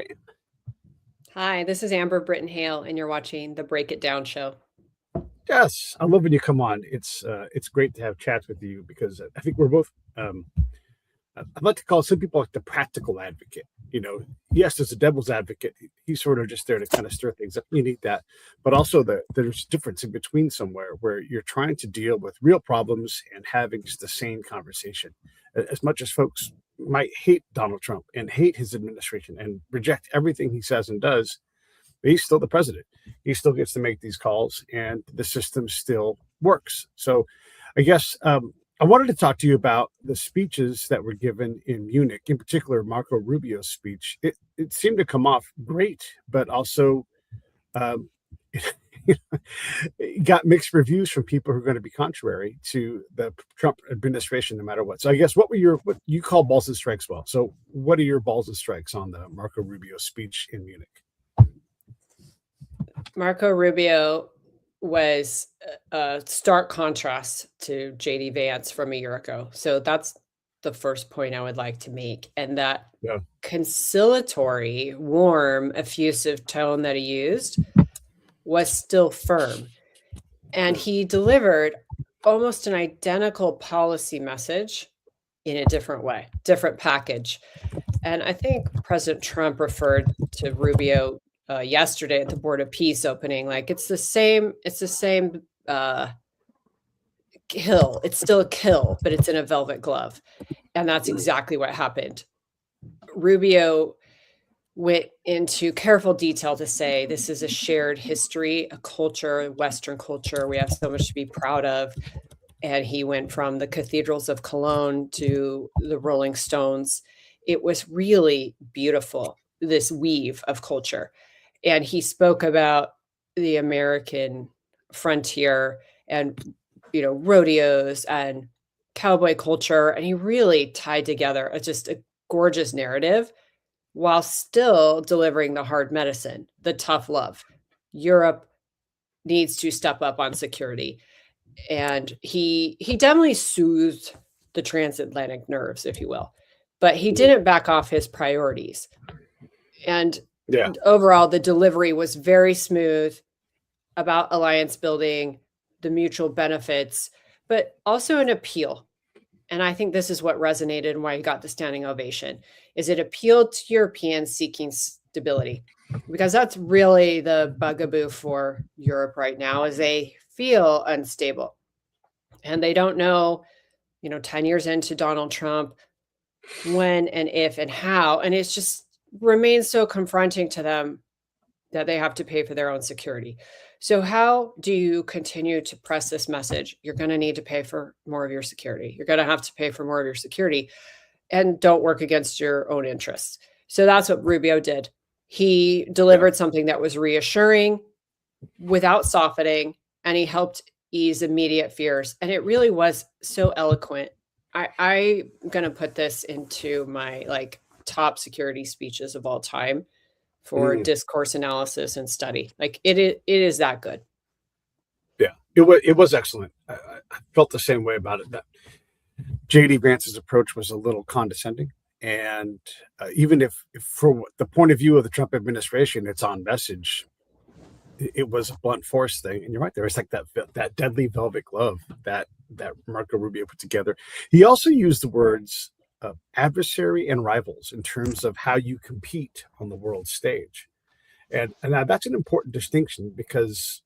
fan. Hi, this is Amber Brittain-Hale, and you're watching the Break It Down show. Yes, I love when you come on. It's great to have chats with you because I think we're both. I'd like to call some people like the practical advocate. Yes, as a devil's advocate, he's sort of just there to kind of stir things up. You need that, but also there's a difference in between somewhere where you're trying to deal with real problems and having just the sane conversation. As much as folks might hate Donald Trump and hate his administration and reject everything he says and does, he's still the president. He still gets to make these calls, and the system still works. So, I guess I wanted to talk to you about the speeches that were given in Munich, in particular Marco Rubio's speech. It seemed to come off great, but also um, it got mixed reviews from people who are going to be contrary to the Trump administration, no matter what. So, I guess what you call balls and strikes? Well, so what are your balls and strikes on the Marco Rubio speech in Munich? Marco Rubio was a stark contrast to JD Vance from a year ago. So that's the first point I would like to make. And that conciliatory, warm, effusive tone that he used was still firm. And he delivered almost an identical policy message in a different way, different package. And I think President Trump referred to Rubio yesterday at the Board of Peace opening, like it's the same kill. It's still a kill, but it's in a velvet glove. And that's exactly what happened. Rubio went into careful detail to say this is a shared history, a culture, Western culture. We have so much to be proud of. And he went from the cathedrals of Cologne to the Rolling Stones. It was really beautiful, this weave of culture. And he spoke about the American frontier and, rodeos and cowboy culture. And he really tied together just a gorgeous narrative while still delivering the hard medicine, the tough love. Europe needs to step up on security. And he definitely soothed the transatlantic nerves, if you will, but he didn't back off his priorities. And overall, the delivery was very smooth about alliance building, the mutual benefits, but also an appeal. And I think this is what resonated and why he got the standing ovation, is it appealed to Europeans seeking stability, because that's really the bugaboo for Europe right now, is they feel unstable and they don't know, 10 years into Donald Trump, when and if and how, and it's just remains so confronting to them that they have to pay for their own security. So how do you continue to press this message? You're going to need to pay for more of your security. You're going to have to pay for more of your security, and don't work against your own interests. So that's what Rubio did. He delivered something that was reassuring without softening, and he helped ease immediate fears. And it really was so eloquent. I'm going to put this into my top security speeches of all time for discourse analysis and study. It is that good. Yeah, it was excellent. I felt the same way about it. That JD Vance's approach was a little condescending, and even if from the point of view of the Trump administration, it's on message, it was a blunt force thing. And you're right, there was like that deadly velvet glove that Marco Rubio put together. He also used the words adversary and rivals in terms of how you compete on the world stage. And that's an important distinction, because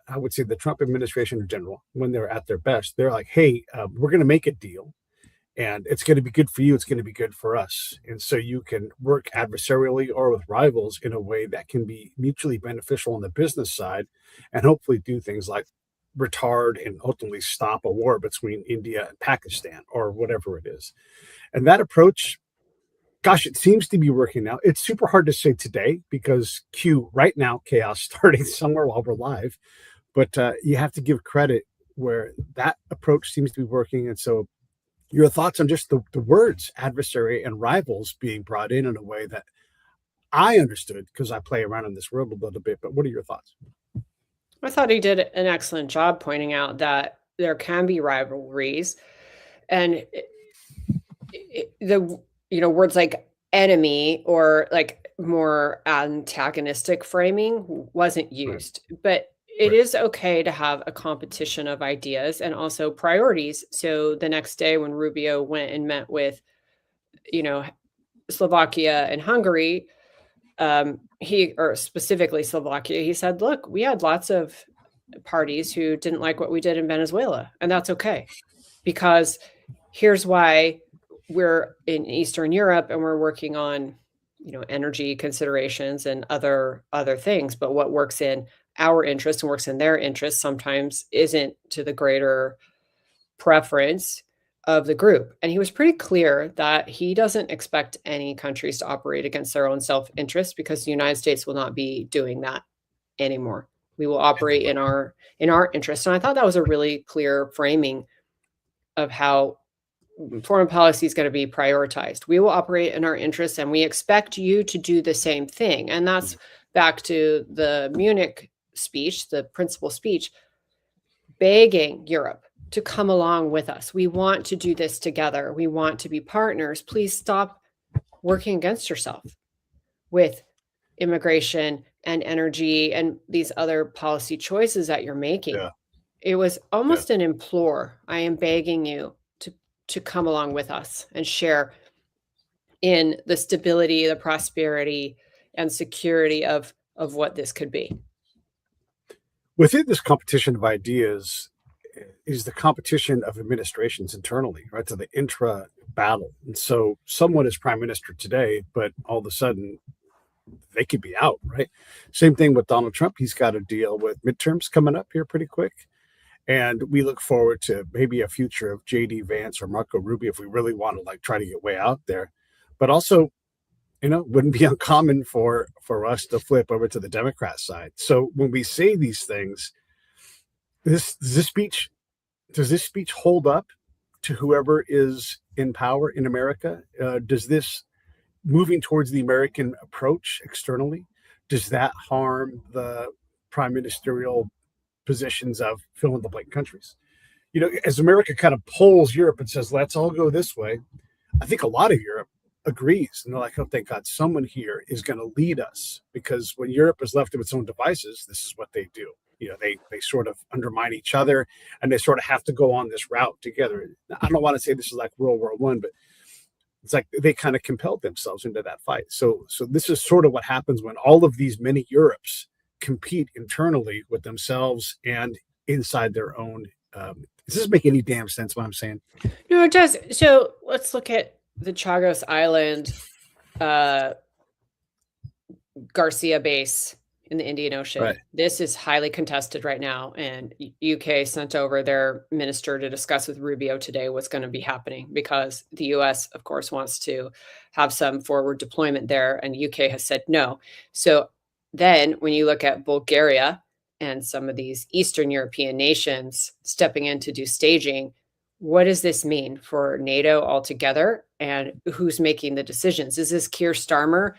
I would say the Trump administration in general, when they're at their best, they're like, hey, we're going to make a deal, and it's going to be good for you. It's going to be good for us. And so you can work adversarially or with rivals in a way that can be mutually beneficial on the business side, and hopefully do things like retard and ultimately stop a war between India and Pakistan or whatever it is. And that approach, gosh, it seems to be working now. It's super hard to say today because right now, chaos starting somewhere while we're live. But you have to give credit where that approach seems to be working. And so your thoughts on just the words adversary and rivals being brought in a way that I understood, because I play around in this world a little bit. But what are your thoughts? I thought he did an excellent job pointing out that there can be rivalries, and the words like enemy or like more antagonistic framing wasn't Right. used. But it Right. is okay to have a competition of ideas and also priorities. So the next day when Rubio went and met with, you know, Slovakia and Hungary, he or specifically Slovakia, he said, "Look, we had lots of parties who didn't like what we did in Venezuela, and that's okay because here's why we're in Eastern Europe and we're working on, energy considerations and other things, but what works in our interest and works in their interest sometimes isn't to the greater preference of the group." And he was pretty clear that he doesn't expect any countries to operate against their own self-interest because the United States will not be doing that anymore. We will operate Anymore. in our interest. And I thought that was a really clear framing of how foreign policy is going to be prioritized. We will operate in our interests and we expect you to do the same thing. And that's back to the Munich speech, the principal speech, begging Europe to come along with us. We want to do this together. We want to be partners. Please stop working against yourself with immigration and energy and these other policy choices that you're making. Yeah. It was Yeah. almost an implore. I am begging you to come along with us and share in the stability, the prosperity, and security of what this could be. Within this competition of ideas is the competition of administrations internally, right? To the intra battle. And so someone is prime minister today, but all of a sudden they could be out, right? Same thing with Donald Trump. He's got to deal with midterms coming up here pretty quick. And we look forward to maybe a future of JD Vance or Marco Rubio if we really want to like try to get way out there. But also, wouldn't be uncommon for us to flip over to the Democrat side. So when we say these things, does this speech hold up to whoever is in power in America? Does this moving towards the American approach externally, does that harm the prime ministerial positions of fill in the blank countries? As America kind of pulls Europe and says, let's all go this way, I think a lot of Europe agrees. And they're like, oh, thank God someone here is going to lead us, because when Europe is left to its own devices, this is what they do. They sort of undermine each other and they sort of have to go on this route together. I don't want to say this is like World War I, but it's like they kind of compelled themselves into that fight. So this is sort of what happens when all of these mini Europes compete internally with themselves and inside their own. Does this make any damn sense what I'm saying? No, it does. So let's look at the Chagos Island Garcia base in the Indian Ocean. Right. This is highly contested right now, and UK sent over their minister to discuss with Rubio today what's going to be happening, because the US, of course, wants to have some forward deployment there, and UK has said no. So then when you look at Bulgaria and some of these Eastern European nations stepping in to do staging, what does this mean for NATO altogether, and who's making the decisions? Is this Keir Starmer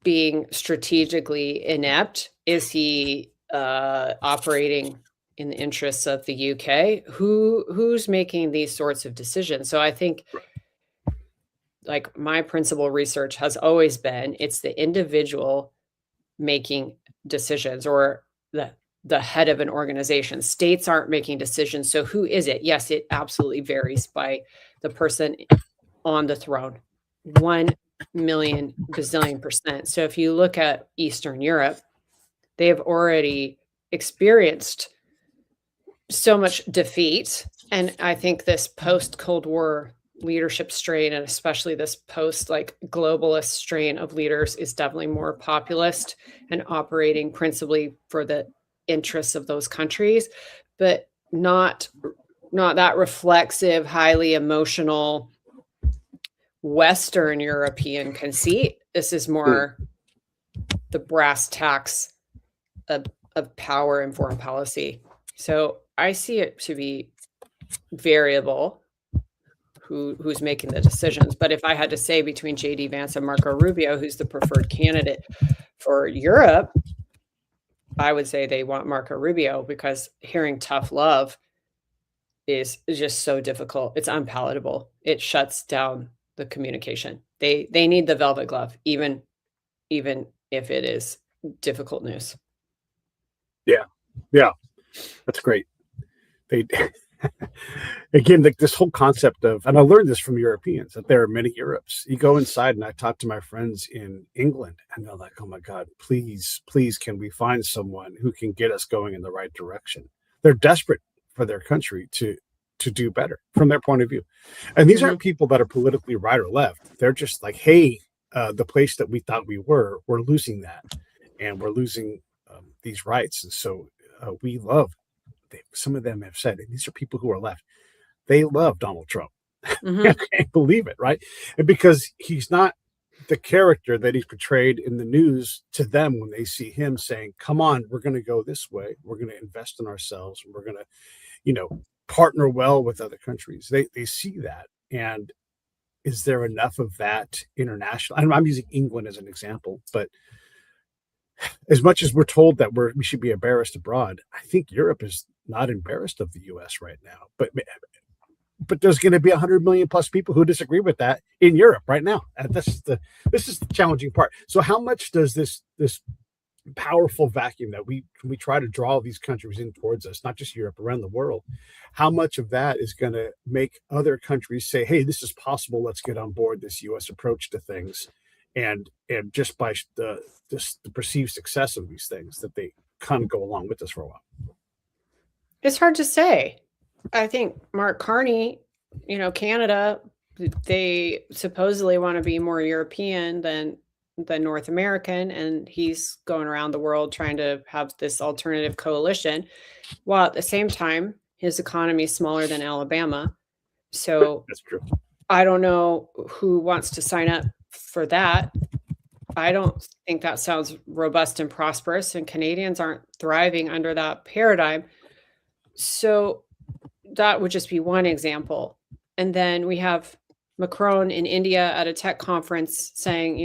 being strategically inept? Is he operating in the interests of the UK? Who's making these sorts of decisions? So I think, like, my principal research has always been, it's the individual making decisions, or the head of an organization. States aren't making decisions. So who is it? Yes, it absolutely varies by the person on the throne. 1,000,000 bazillion percent. So if you look at Eastern Europe, they have already experienced so much defeat. And I think this post-Cold War leadership strain, and especially this post globalist strain of leaders, is definitely more populist and operating principally for the interests of those countries, but not that reflexive, highly emotional Western European conceit. This is more the brass tacks of power and foreign policy. So I see it to be variable who's making the decisions. But if I had to say between JD Vance and Marco Rubio, who's the preferred candidate for Europe, I would say they want Marco Rubio, because hearing tough love is just so difficult. It's unpalatable. It shuts down the communication. They need the velvet glove, even if it is difficult news. Yeah, yeah, that's great. They again, like this whole concept of, and I learned this from Europeans, that there are many Europes. You go inside, and I talk to my friends in England, and they're like, "Oh my God, please, please, can we find someone who can get us going in the right direction?" They're desperate for their country to do better from their point of view, and these aren't people that are politically right or left. They're just like, "Hey, the place that we thought we're losing that, and we're losing these rights, and so we love." Some of them have said, and these are people who are left, they love Donald Trump. I can't believe it, right? And because he's not the character that he's portrayed in the news to them when they see him saying, "Come on, we're going to go this way. We're going to invest in ourselves. And we're going to, partner well with other countries." They see that, and is there enough of that international? I'm using England as an example, but as much as we're told that we should be embarrassed abroad, I think Europe is not embarrassed of the U.S. right now. But there's going to be 100 million plus people who disagree with that in Europe right now. And this is the challenging part. So how much does this powerful vacuum that we try to draw these countries in towards us, not just Europe, around the world, how much of that is going to make other countries say, "Hey, this is possible. Let's get on board this U.S. approach to things," and just by the perceived success of these things, that they kind of go along with us for a while. It's hard to say. I think Mark Carney, Canada, they supposedly want to be more European than North American, and he's going around the world trying to have this alternative coalition, while at the same time his economy is smaller than Alabama. So That's true. I don't know who wants to sign up for that. I don't think that sounds robust and prosperous, and Canadians aren't thriving under that paradigm. So that would just be one example. And then we have Macron in India at a tech conference saying,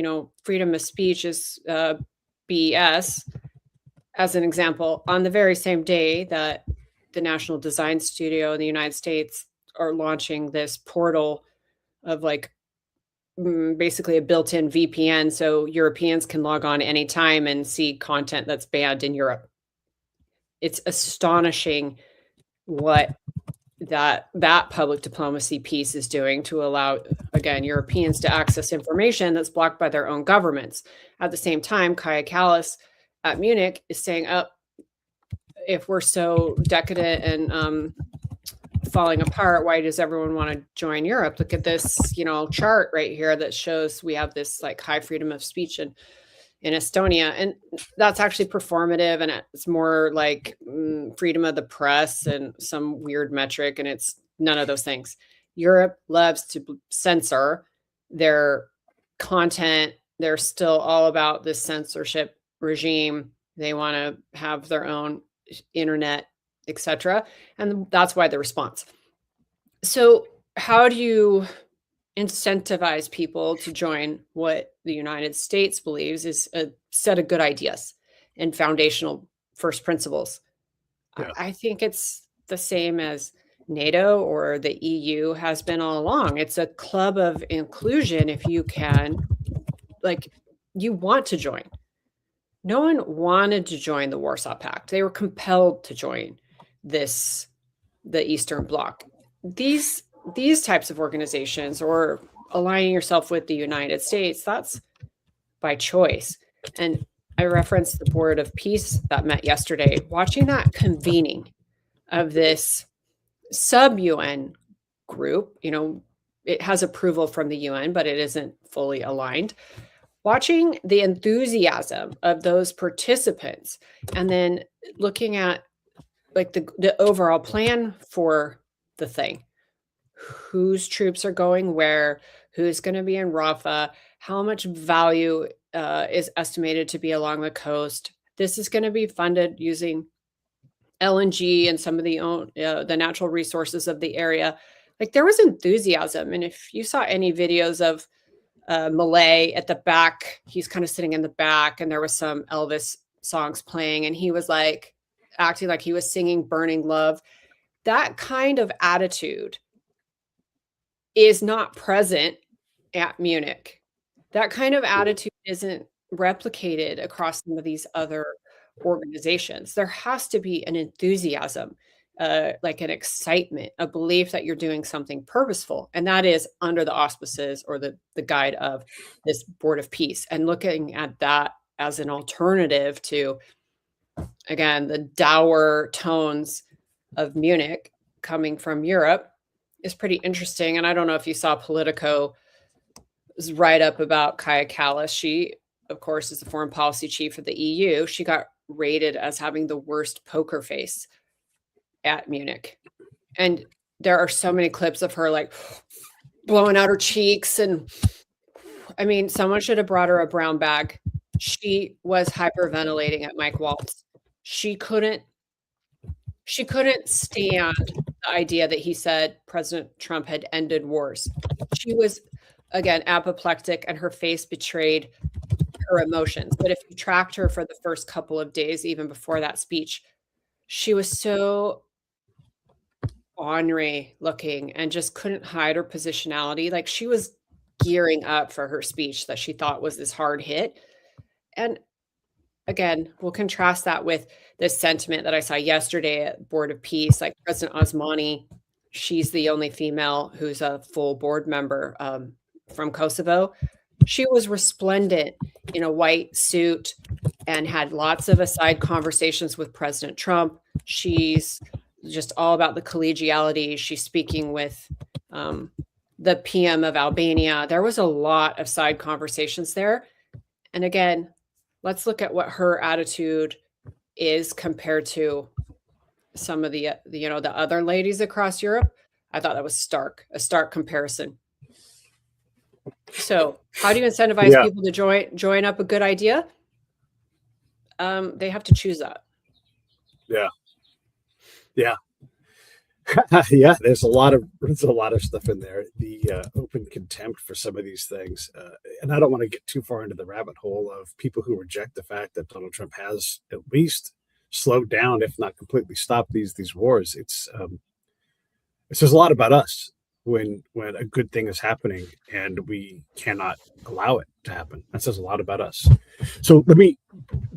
freedom of speech is BS, as an example, on the very same day that the National Design Studio in the United States are launching this portal of basically a built-in VPN, so Europeans can log on anytime and see content that's banned in Europe. It's astonishing what that public diplomacy piece is doing to allow, again, Europeans to access information that's blocked by their own governments. At the same time, Kaya Kallas at Munich is saying, if we're so decadent and falling apart, why does everyone want to join Europe? Look at this, chart right here that shows we have this high freedom of speech in Estonia, and that's actually performative, and it's more like freedom of the press and some weird metric, and it's none of those things. Europe loves to censor their content. They're still all about this censorship regime. They want to have their own internet, etc., and that's why the response. So how do you incentivize people to join what the United States believes is a set of good ideas and foundational first principles? Yeah. I think it's the same as NATO or the EU has been all along. It's a club of inclusion. If you can, you want to join. No one wanted to join the Warsaw Pact. They were compelled to join the Eastern Bloc. These types of organizations, or aligning yourself with the United States, that's by choice. And I referenced the Board of Peace that met yesterday. Watching that convening of this sub-UN group, it has approval from the UN, but it isn't fully aligned. Watching the enthusiasm of those participants, and then looking at the overall plan for the thing. Whose troops are going where, who's going to be in Rafah, how much value is estimated to be along the coast. This is going to be funded using LNG and some of the natural resources of the area. There was enthusiasm. And if you saw any videos of Malay at the back, he's kind of sitting in the back, and there was some Elvis songs playing, and he was acting like he was singing Burning Love. That kind of attitude is not present at Munich. That kind of attitude isn't replicated across some of these other organizations. There has to be an enthusiasm, like an excitement, a belief that you're doing something purposeful, and that is under the auspices or the guide of this Board of Peace, and looking at that as an alternative to, again, the dour tones of Munich coming from Europe is pretty interesting. And I don't know if you saw Politico's write up about Kaja Kallas. She, of course, is the foreign policy chief of the EU. She got rated as having the worst poker face at Munich. And there are so many clips of her like blowing out her cheeks. And I mean, someone should have brought her a brown bag. She was hyperventilating at Mike Waltz. She couldn't stand the idea that he said President Trump had ended wars. She was, again, apoplectic, and her face betrayed her emotions. But if you tracked her for the first couple of days, even before that speech, she was so ornery looking and just couldn't hide her positionality. Like, she was gearing up for her speech that she thought was this hard hit. And again, we'll contrast that with the sentiment that I saw yesterday at Board of Peace. Like President Osmani, she's the only female who's a full board member from Kosovo. She was resplendent in a white suit and had lots of aside conversations with President Trump. She's just all about the collegiality. She's speaking with the PM of Albania. There was a lot of side conversations there. And again, let's look at what her attitude is compared to some of the other ladies across Europe. I thought that was a stark comparison. So how do you incentivize people to join up a good idea? They have to choose that. Yeah. Yeah, there's a lot of stuff in there. The open contempt for some of these things, and I don't want to get too far into the rabbit hole of people who reject the fact that Donald Trump has at least slowed down, if not completely stopped these wars. It says a lot about us when a good thing is happening and we cannot allow it to happen. That says a lot about us. So let me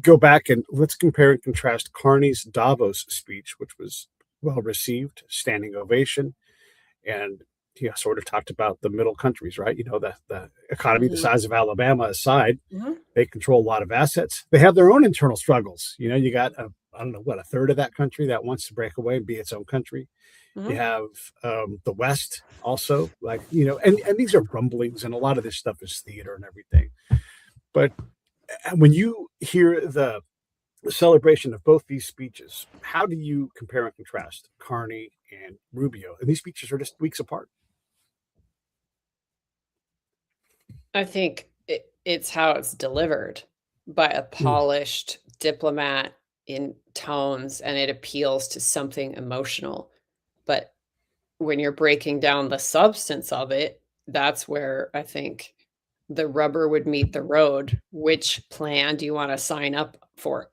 go back and let's compare and contrast Carney's Davos speech, which was well received, standing ovation, and he sort of talked about the middle countries, right? The economy the size of Alabama aside, they control a lot of assets. They have their own internal struggles. You got a third of that country that wants to break away and be its own country. You have the West also, and these are rumblings, and a lot of this stuff is theater and everything. But when you hear the celebration of both these speeches, how do you compare and contrast Carney and Rubio? And these speeches are just weeks apart. I think it's how it's delivered by a polished diplomat in tones, and it appeals to something emotional. But when you're breaking down the substance of it, that's where I think the rubber would meet the road. Which plan do you want to sign up for?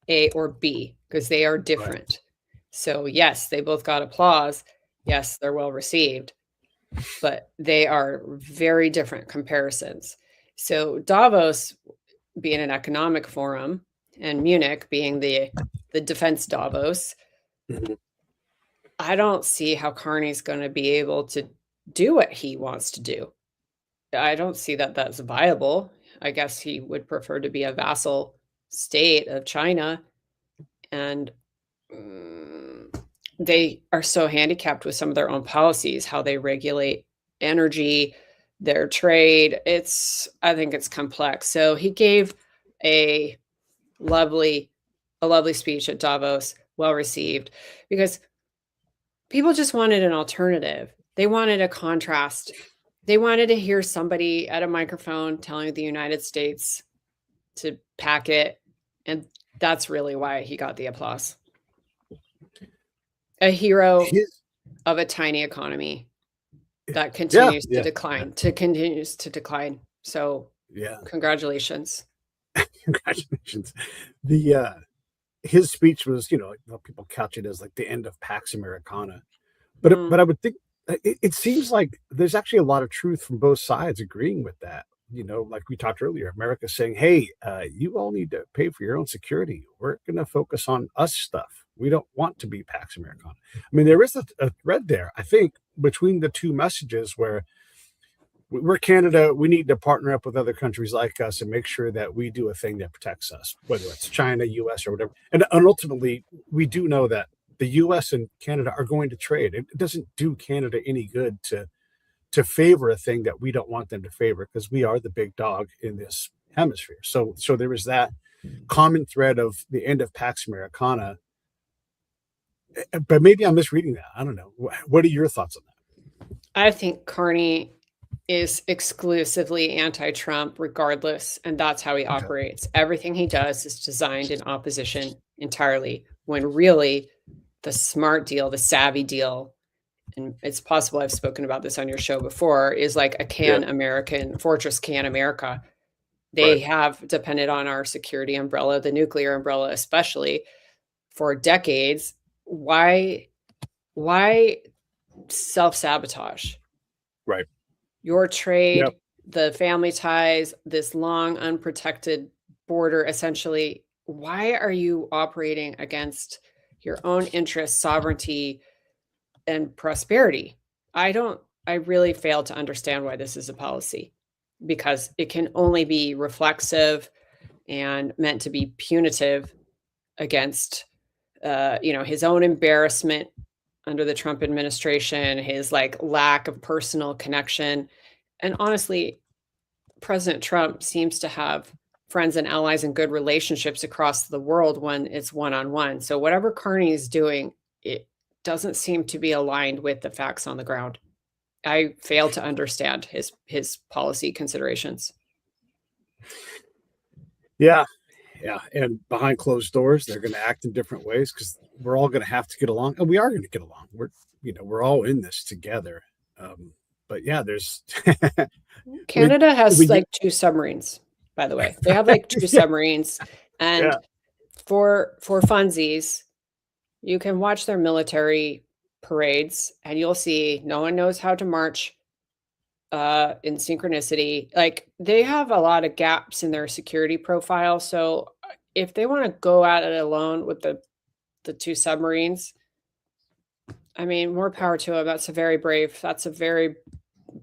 A or B, because they are different. Right. So yes, they both got applause. Yes, they're well received, but they are very different comparisons. So Davos being an economic forum and Munich being the defense Davos, I don't see how Carney's going to be able to do what he wants to do. I don't see that that's viable. I guess he would prefer to be a vassal state of China, and they are so handicapped with some of their own policies, how they regulate energy, their trade. I think it's complex. So he gave a lovely speech at Davos, well received, because people just wanted an alternative. They wanted a contrast. They wanted to hear somebody at a microphone telling the United States to pack it. And that's really why he got the applause. A hero of a tiny economy that continues to decline. So congratulations. Congratulations. His speech was, people couch it as like the end of Pax Americana. But I would think it seems like there's actually a lot of truth from both sides agreeing with that. like we talked earlier, America saying, hey, you all need to pay for your own security. We're going to focus on us stuff. We don't want to be Pax Americana. I mean, there is a thread there, I think, between the two messages where we're Canada. We need to partner up with other countries like us and make sure that we do a thing that protects us, whether it's China, US, or whatever. And ultimately, we do know that the US and Canada are going to trade. It doesn't do Canada any good to favor a thing that we don't want them to favor, because we are the big dog in this hemisphere. So there is that common thread of the end of Pax Americana. But maybe I'm misreading that. I don't know. What are your thoughts on that? I think Carney is exclusively anti-Trump regardless, and that's how he operates. Everything he does is designed in opposition entirely, when really the smart deal, the savvy deal, and it's possible I've spoken about this on your show before, is like a American fortress can America. They have depended on our security umbrella, the nuclear umbrella especially, for decades. Why self-sabotage? Right. Your trade, the family ties, this long unprotected border, essentially. Why are you operating against your own interests, sovereignty, and prosperity? I really fail to understand why this is a policy, because it can only be reflexive and meant to be punitive against, his own embarrassment under the Trump administration, his lack of personal connection. And honestly, President Trump seems to have friends and allies and good relationships across the world when it's one-on-one. So whatever Carney is doing, it doesn't seem to be aligned with the facts on the ground. I fail to understand his policy considerations. Yeah. And behind closed doors, they're going to act in different ways, because we're all going to have to get along, and we are going to get along. We're all in this together. But yeah, there's Canada has 2 submarines, by the way. They have 2 submarines, and for funsies, you can watch their military parades and you'll see no one knows how to march in synchronicity. They have a lot of gaps in their security profile. So if they want to go at it alone with the 2 submarines, I mean, more power to them. That's a very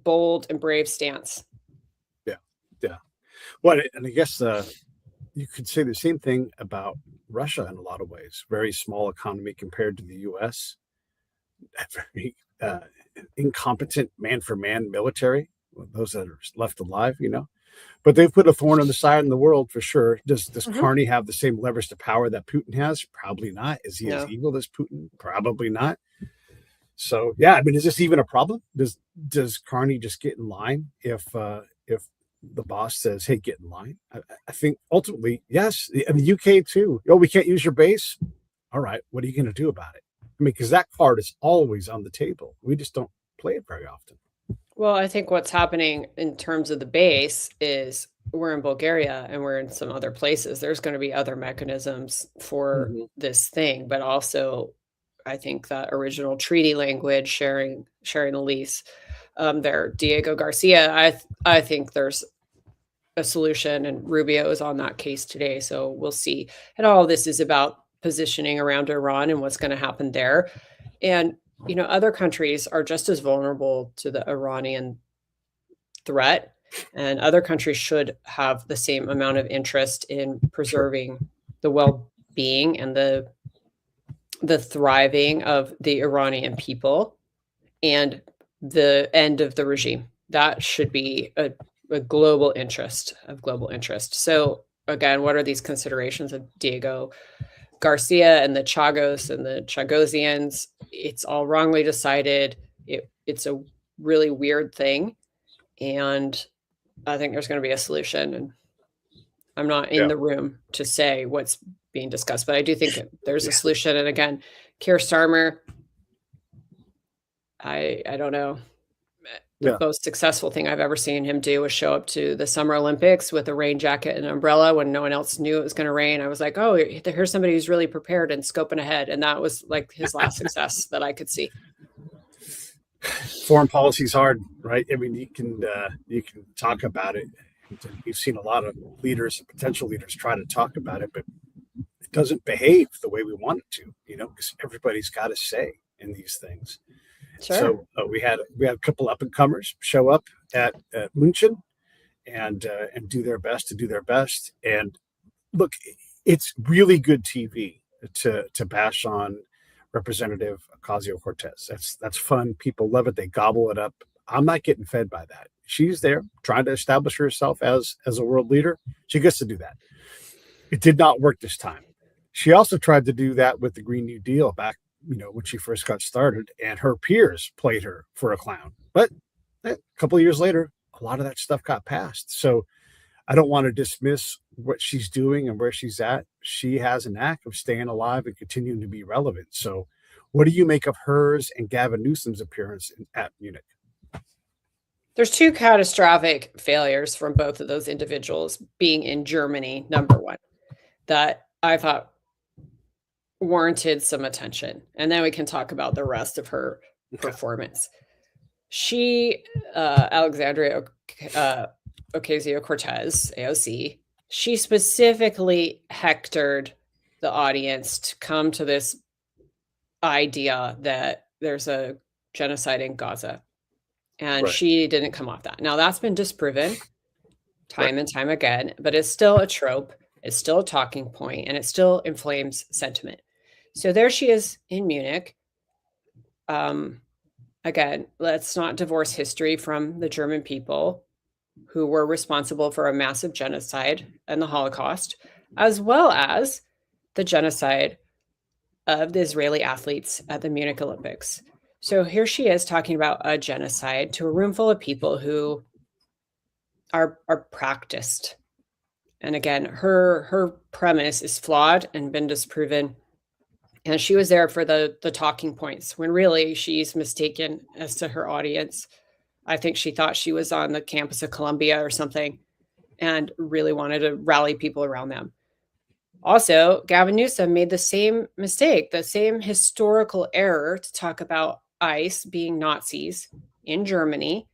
bold and brave stance. Yeah. Well, and I guess you could say the same thing about Russia in a lot of ways. Very small economy compared to the US. Very incompetent man-for-man military, those that are left alive, But they've put a thorn in the side in the world for sure. Does Carney have the same leverage to power that Putin has? Probably not. Is he as evil as Putin? Probably not. So yeah, I mean, is this even a problem? Does Carney just get in line if the boss says, "Hey, get in line"? I think ultimately, yes. And the UK too. Oh, we can't use your base. All right, what are you going to do about it? I mean, because that card is always on the table. We just don't play it very often. Well, I think what's happening in terms of the base is we're in Bulgaria and we're in some other places. There's going to be other mechanisms for this thing, but also I think that original treaty language, sharing the lease, there, Diego Garcia, I think there's a solution, and Rubio is on that case today. So we'll see. And all this is about positioning around Iran and what's going to happen there. And, other countries are just as vulnerable to the Iranian threat, and other countries should have the same amount of interest in preserving the well-being and the thriving of the Iranian people and the end of the regime. That should be a global interest. So again, what are these considerations of Diego Garcia and the Chagos and the Chagosians? It's all wrongly decided. It's a really weird thing, and I think there's going to be a solution. And I'm not in the room to say what's being discussed, but I do think that there's a solution. And again, Keir Starmer, I don't know. The most successful thing I've ever seen him do was show up to the Summer Olympics with a rain jacket and an umbrella when no one else knew it was going to rain. I was like, oh, here's somebody who's really prepared and scoping ahead. And that was his last success that I could see. Foreign policy is hard, right? I mean, you can talk about it And we've seen a lot of leaders and potential leaders try to talk about it, but it doesn't behave the way we want it to, because everybody's got a say in these things. Sure. So we had a couple up and comers show up at Munich and do their best to do their best. And look, it's really good TV to bash on Representative Ocasio-Cortez. That's fun. People love it. They gobble it up. I'm not getting fed by that. She's there trying to establish herself as a world leader. She gets to do that. It did not work this time. She also tried to do that with the Green New Deal back, when she first got started, and her peers played her for a clown. But a couple of years later, a lot of that stuff got passed. So I don't want to dismiss what she's doing and where she's at. She has a knack of staying alive and continuing to be relevant. So what do you make of hers and Gavin Newsom's appearance at Munich? There's two catastrophic failures from both of those individuals being in Germany, number one, that I thought warranted some attention. And then we can talk about the rest of her performance. She, Alexandria Ocasio-Cortez, AOC, she specifically hectored the audience to come to this idea that there's a genocide in Gaza. And she didn't come off that. Now, that's been disproven time and time again, but it's still a trope. It's still a talking point, and it still inflames sentiment. So there she is in Munich. Again, let's not divorce history from the German people who were responsible for a massive genocide and the Holocaust, as well as the genocide of the Israeli athletes at the Munich Olympics. So here she is talking about a genocide to a room full of people who are practiced. And again, her premise is flawed and been disproven. And she was there for the talking points when really she's mistaken as to her audience. I think she thought she was on the campus of Columbia or something and really wanted to rally people around them. Also, Gavin Newsom made the same mistake, the same historical error to talk about ICE being Nazis in Germany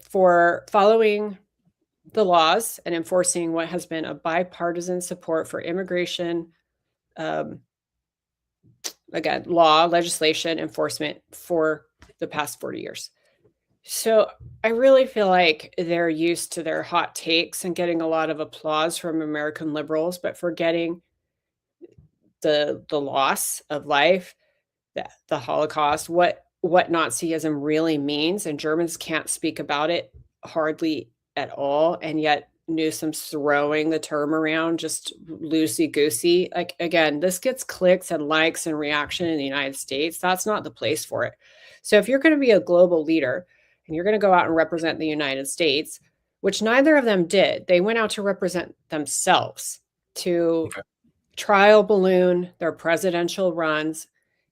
for following the laws and enforcing what has been a bipartisan support for immigration, again, law, legislation, enforcement for the past 40 years. So I really feel like they're used to their hot takes and getting a lot of applause from American liberals, but forgetting the loss of life, the Holocaust, what Nazism really means, and Germans can't speak about it hardly at all, and yet Newsom's throwing the term around just loosey-goosey. Like, again, this gets clicks and likes and reaction in the United States. That's not the place for it. So if you're going to be a global leader and you're going to go out and represent the United States, which neither of them did, they went out to represent themselves, to trial balloon their presidential runs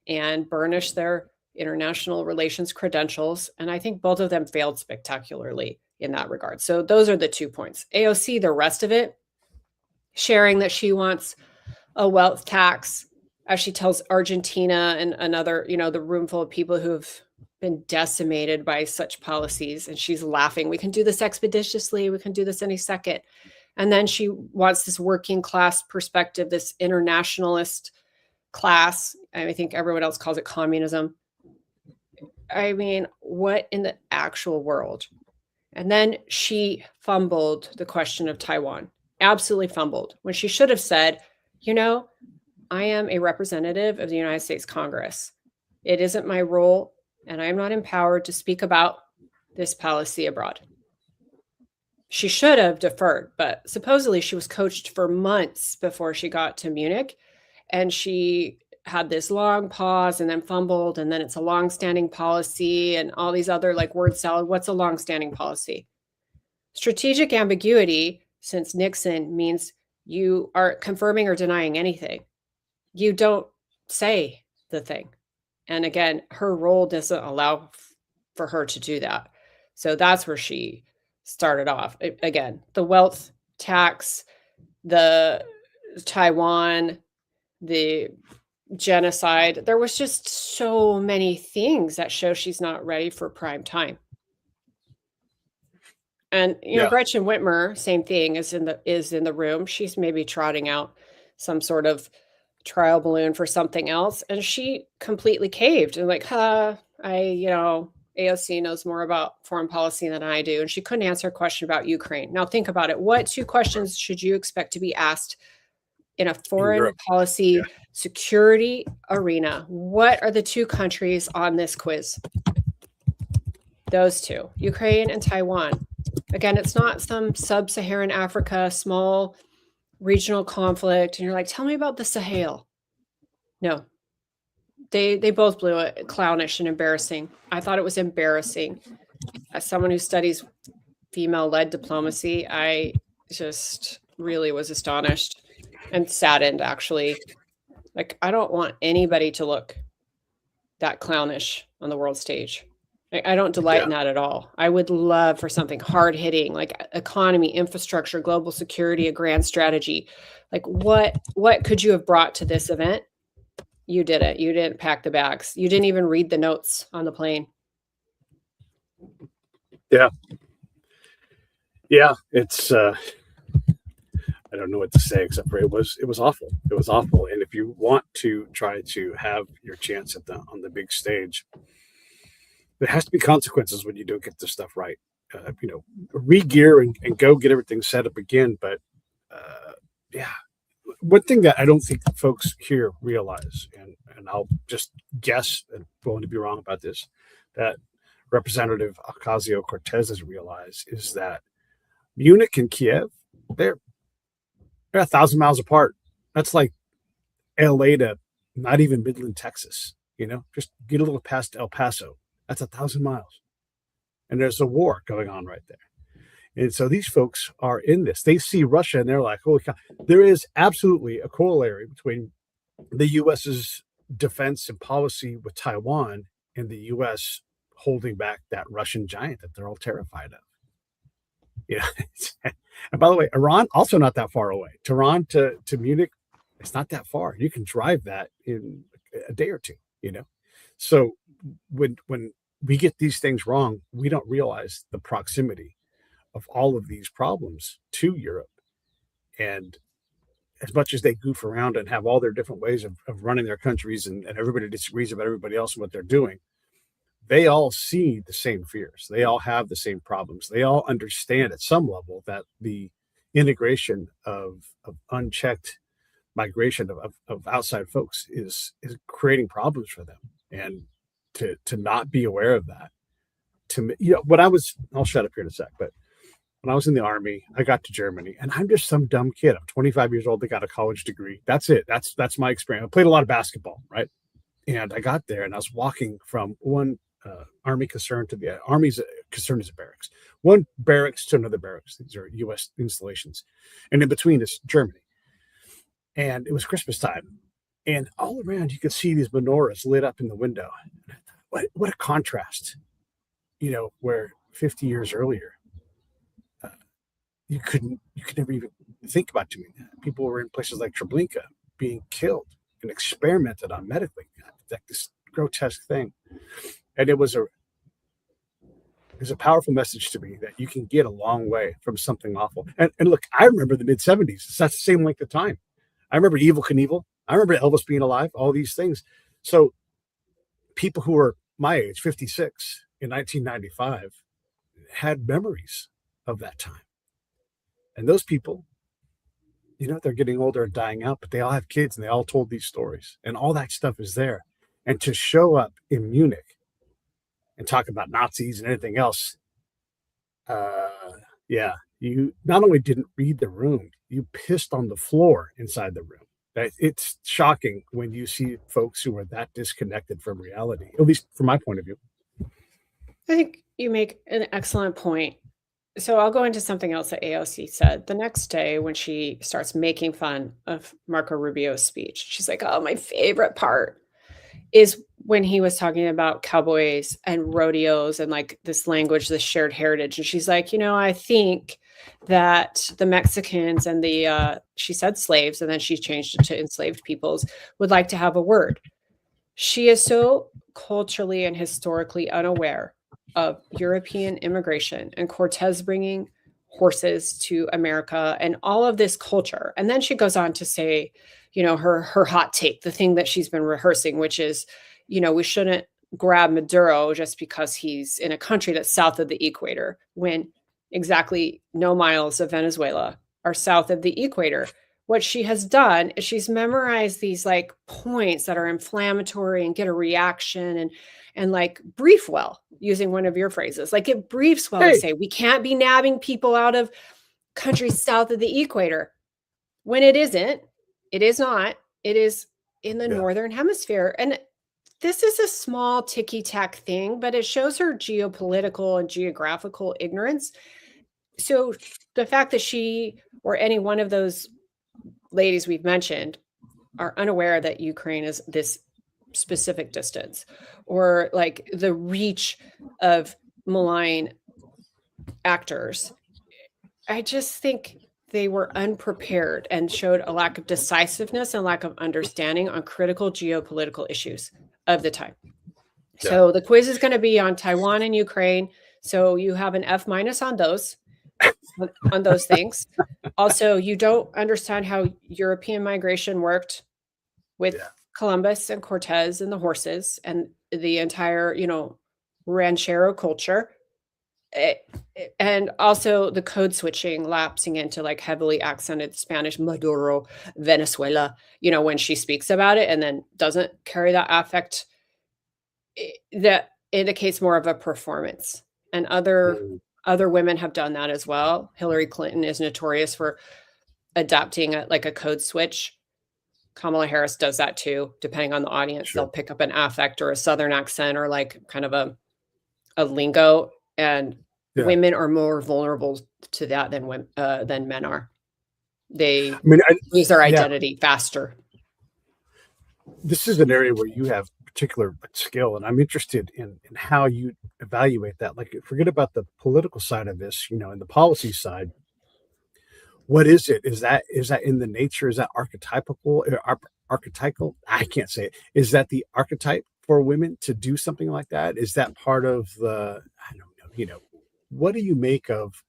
and burnish their international relations credentials. And I think both of them failed spectacularly in that regard. So those are the 2 points. AOC, the rest of it, sharing that she wants a wealth tax, as she tells Argentina and another, the room full of people who've been decimated by such policies. And she's laughing. We can do this expeditiously. We can do this any second. And then she wants this working class perspective, this internationalist class. I think everyone else calls it communism. I mean, what in the actual world? And then she fumbled the question of Taiwan, absolutely fumbled, when she should have said, I am a representative of the United States Congress. It isn't my role, and I am not empowered to speak about this policy abroad. She should have deferred, but supposedly she was coached for months before she got to Munich, and she had this long pause and then fumbled, and then it's a long-standing policy and all these other word salad. What's a long-standing policy? Strategic ambiguity, since Nixon, means you are confirming or denying anything. You don't say the thing. And again, her role doesn't allow for her to do that. So that's where she started off. Again, the wealth tax, the Taiwan, the genocide. There was just so many things that show she's not ready for prime time. And Yeah. Gretchen Whitmer, same thing, is in the room. She's maybe trotting out some sort of trial balloon for something else, and she completely caved and like, AOC knows more about foreign policy than I do, and she couldn't answer a question about Ukraine. Now think about it. What two questions should you expect to be asked in a foreign Europe. policy security arena? What are the two countries on this quiz? Those two, Ukraine and Taiwan. Again, it's not some sub-Saharan Africa, small regional conflict. And you're like, tell me about the Sahel. No, they both blew it. Clownish and embarrassing. I thought it was embarrassing. As someone who studies female-led diplomacy, I just really was astonished and saddened, actually. Like, I don't want anybody to look that clownish on the world stage. I don't delight in that at all. I would love for something hard hitting, like economy, infrastructure, global security, a grand strategy. Like what could you have brought to this event? You didn't. You didn't pack the bags. You didn't even read the notes on the plane. Yeah. Yeah. It's I don't know what to say except for it was awful. It was awful. And if you want to try to have your chance on the big stage, there has to be consequences when you don't get this stuff right. Re-gear and go get everything set up again. But one thing that I don't think folks here realize, and I'll just guess, and willing to be wrong about this, that Representative Ocasio-Cortez has realized is that Munich and Kiev, they're 1,000 miles apart. That's like LA to not even Midland, Texas. Just get a little past El Paso. That's 1,000 miles. And there's a war going on right there. And so these folks are in this. They see Russia and they're like, holy cow. There is absolutely a corollary between the U.S.'s defense and policy with Taiwan and the U.S. holding back that Russian giant that they're all terrified of. And by the way, Iran, also not that far away. Tehran to Munich, it's not that far. You can drive that in a day or two, So when we get these things wrong, we don't realize the proximity of all of these problems to Europe. And as much as they goof around and have all their different ways of running their countries and everybody disagrees about everybody else and what they're doing, they all see the same fears. They all have the same problems. They all understand at some level that the integration of unchecked migration of outside folks is creating problems for them. And to not be aware of that, I'll shut up here in a sec, but when I was in the Army, I got to Germany, and I'm just some dumb kid. I'm 25 years old. I got a college degree. That's it. That's my experience. I played a lot of basketball, right? And I got there, and I was walking from one Army concern to the Army's concern is a barracks. One barracks to another barracks. These are U.S. installations. And in between is Germany. And it was Christmas time. And all around, you could see these menorahs lit up in the window. What a contrast, where 50 years earlier, you could never even think about doing that. People were in places like Treblinka being killed and experimented on medically, like this grotesque thing. And it was a powerful message to me that you can get a long way from something awful. And look, I remember the mid-'70s. That's the same length of time. I remember Evel Knievel. I remember Elvis being alive, all these things. So people who are my age, 56, in 1995, had memories of that time. And those people, they're getting older and dying out, but they all have kids and they all told these stories. And all that stuff is there. And to show up in Munich and talk about Nazis and anything else, you not only didn't read the room, you pissed on the floor inside the room. It's shocking when you see folks who are that disconnected from reality, at least from my point of view. I think you make an excellent point. So I'll go into something else that AOC said. The next day when she starts making fun of Marco Rubio's speech, she's like, oh, my favorite part is when he was talking about cowboys and rodeos and like this language, this shared heritage. And she's like, I think that the Mexicans and she said slaves, and then she changed it to enslaved peoples, would like to have a word. She is so culturally and historically unaware of European immigration and Cortez bringing horses to America and all of this culture. And then she goes on to say, her hot take, the thing that she's been rehearsing, which is, we shouldn't grab Maduro just because he's in a country that's south of the equator, when exactly no miles of Venezuela are south of the equator. What she has done is she's memorized these like points that are inflammatory and get a reaction and like brief well, using one of your phrases. Like it briefs well to say we can't be nabbing people out of countries south of the equator, when it isn't. It is not. It is in the northern hemisphere. And this is a small ticky-tack thing, but it shows her geopolitical and geographical ignorance. So the fact that she or any one of those ladies we've mentioned are unaware that Ukraine is this specific distance, or like the reach of malign actors, I just think they were unprepared and showed a lack of decisiveness and lack of understanding on critical geopolitical issues of the time. Yeah. So the quiz is going to be on Taiwan and Ukraine. So you have an F- on those things. Also, you don't understand how European migration worked with Columbus and Cortez and the horses and the entire, ranchero culture. And also the code switching, lapsing into like heavily accented Spanish, Maduro, Venezuela, when she speaks about it, and then doesn't carry that affect, that indicates more of a performance. And other women have done that as well. Hillary Clinton is notorious for adapting like a code switch. Kamala Harris does that too, depending on the audience. Sure. They'll pick up an affect or a Southern accent or like kind of a lingo, and women are more vulnerable to that than men are. They lose their identity faster. This is an area where you have particular skill, and I'm interested in how you evaluate that. Like, forget about the political side of this, in the policy side. What is it? Is that in the nature? Is that archetypal? I can't say it. Is that the archetype for women to do something like that? Is that part of the? I don't know. What do you make of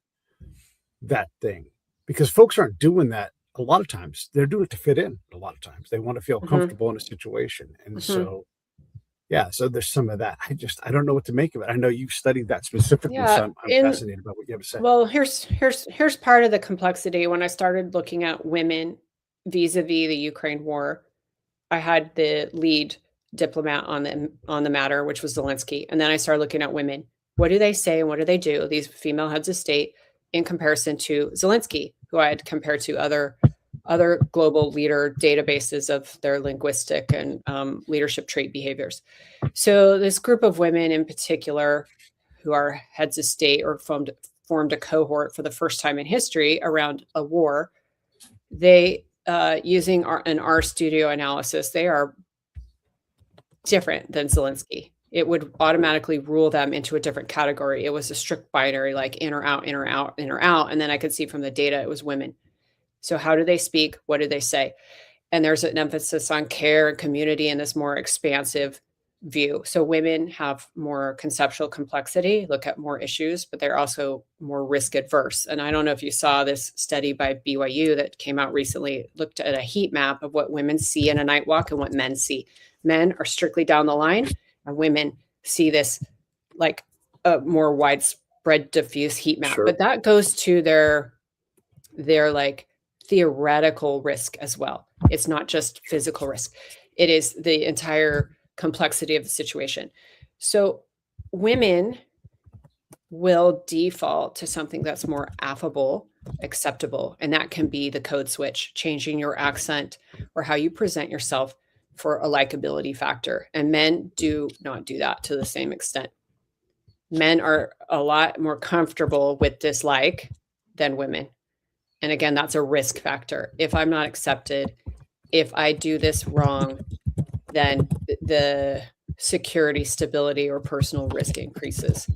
that thing? Because folks aren't doing that a lot of times. They're doing it to fit in. A lot of times they want to feel comfortable in a situation, and so there's some of that. I don't know what to make of it. I know you studied that specifically, so I'm fascinated by what you have to say. Well, here's part of the complexity. When I started looking at women vis-a-vis the Ukraine war, I had the lead diplomat on the matter, which was Zelensky, and then I started looking at women. What do they say and what do they do? These female heads of state in comparison to Zelensky, who I had compared to other global leader databases of their linguistic and leadership trait behaviors. So this group of women in particular, who are heads of state or formed a cohort for the first time in history around a war, they, using an RStudio analysis, they are different than Zelensky. It would automatically rule them into a different category. It was a strict binary, like in or out, in or out, in or out. And then I could see from the data, it was women. So how do they speak? What do they say? And there's an emphasis on care and community in this more expansive view. So women have more conceptual complexity, look at more issues, but they're also more risk adverse. And I don't know if you saw this study by BYU that came out recently, looked at a heat map of what women see in a night walk and what men see. Men are strictly down the line, and women see this like a more widespread diffuse heat map. Sure. But that goes to their like theoretical risk as well. It's not just physical risk. It is the entire complexity of the situation. So women will default to something that's more affable, acceptable, and that can be the code switch, changing your accent or how you present yourself for a likability factor. And men do not do that to the same extent. Men are a lot more comfortable with dislike than women. And again, that's a risk factor. If I'm not accepted, if I do this wrong, then the security, stability, or personal risk increases.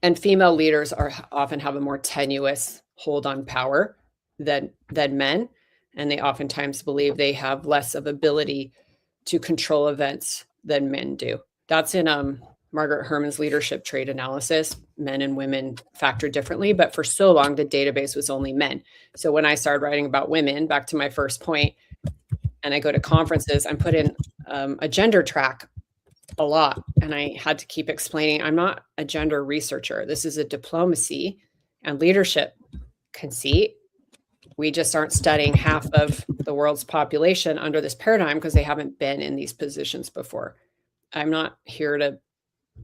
And female leaders often have a more tenuous hold on power than men. And they oftentimes believe they have less of ability to control events than men do. That's in Margaret Herman's leadership trait analysis, men and women factor differently, but for so long, the database was only men. So when I started writing about women, back to my first point, and I go to conferences, I'm put in a gender track a lot. And I had to keep explaining, I'm not a gender researcher. This is a diplomacy and leadership conceit. We just aren't studying half of the world's population under this paradigm because they haven't been in these positions before. I'm not here to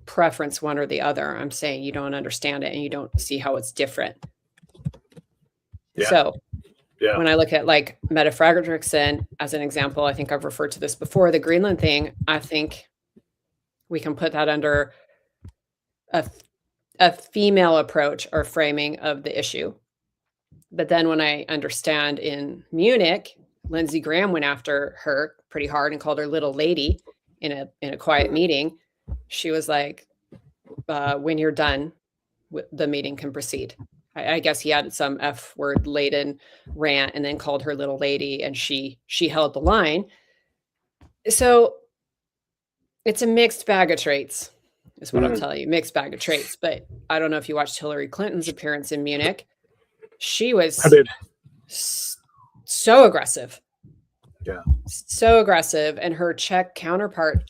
preference one or the other. I'm saying you don't understand it and you don't see how it's different. Yeah. So Yeah. when I look at like Mette Frederiksen as an example, I think I've referred to this before, the Greenland thing, I think we can put that under a female approach or framing of the issue. But then when I understand in Munich, Lindsey Graham went after her pretty hard and called her little lady in a quiet meeting. She was like, when you're done, the meeting can proceed. I guess he added some F word laden rant and then called her little lady, and she held the line. So it's a mixed bag of traits, is what I'm telling you. Mixed bag of traits. But I don't know if you watched Hillary Clinton's appearance in Munich. She was so aggressive. Yeah. So aggressive. And her Czech counterpart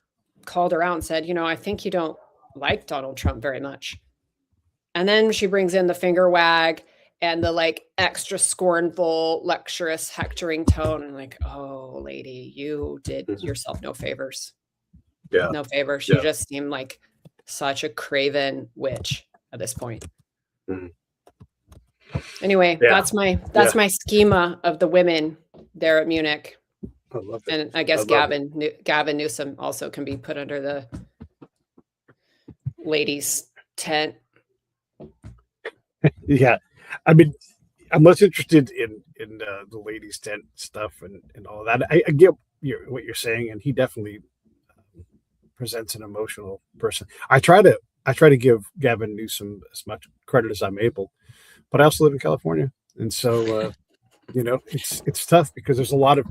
called her out and said, I think you don't like Donald Trump very much. And then she brings in the finger wag and the like extra scornful, lecturous, hectoring tone. And like, oh, lady, you did yourself no favors. Yeah. No favors. You just seem like such a craven witch at this point. Anyway, that's my schema of the women there at Munich. I love it. And I guess Gavin Newsom also can be put under the ladies' tent. Yeah, I mean, I'm less interested in the ladies' tent stuff and all that. I get what you're saying, and he definitely presents an emotional person. I try to give Gavin Newsom as much credit as I'm able, but I also live in California, and so it's tough because there's a lot of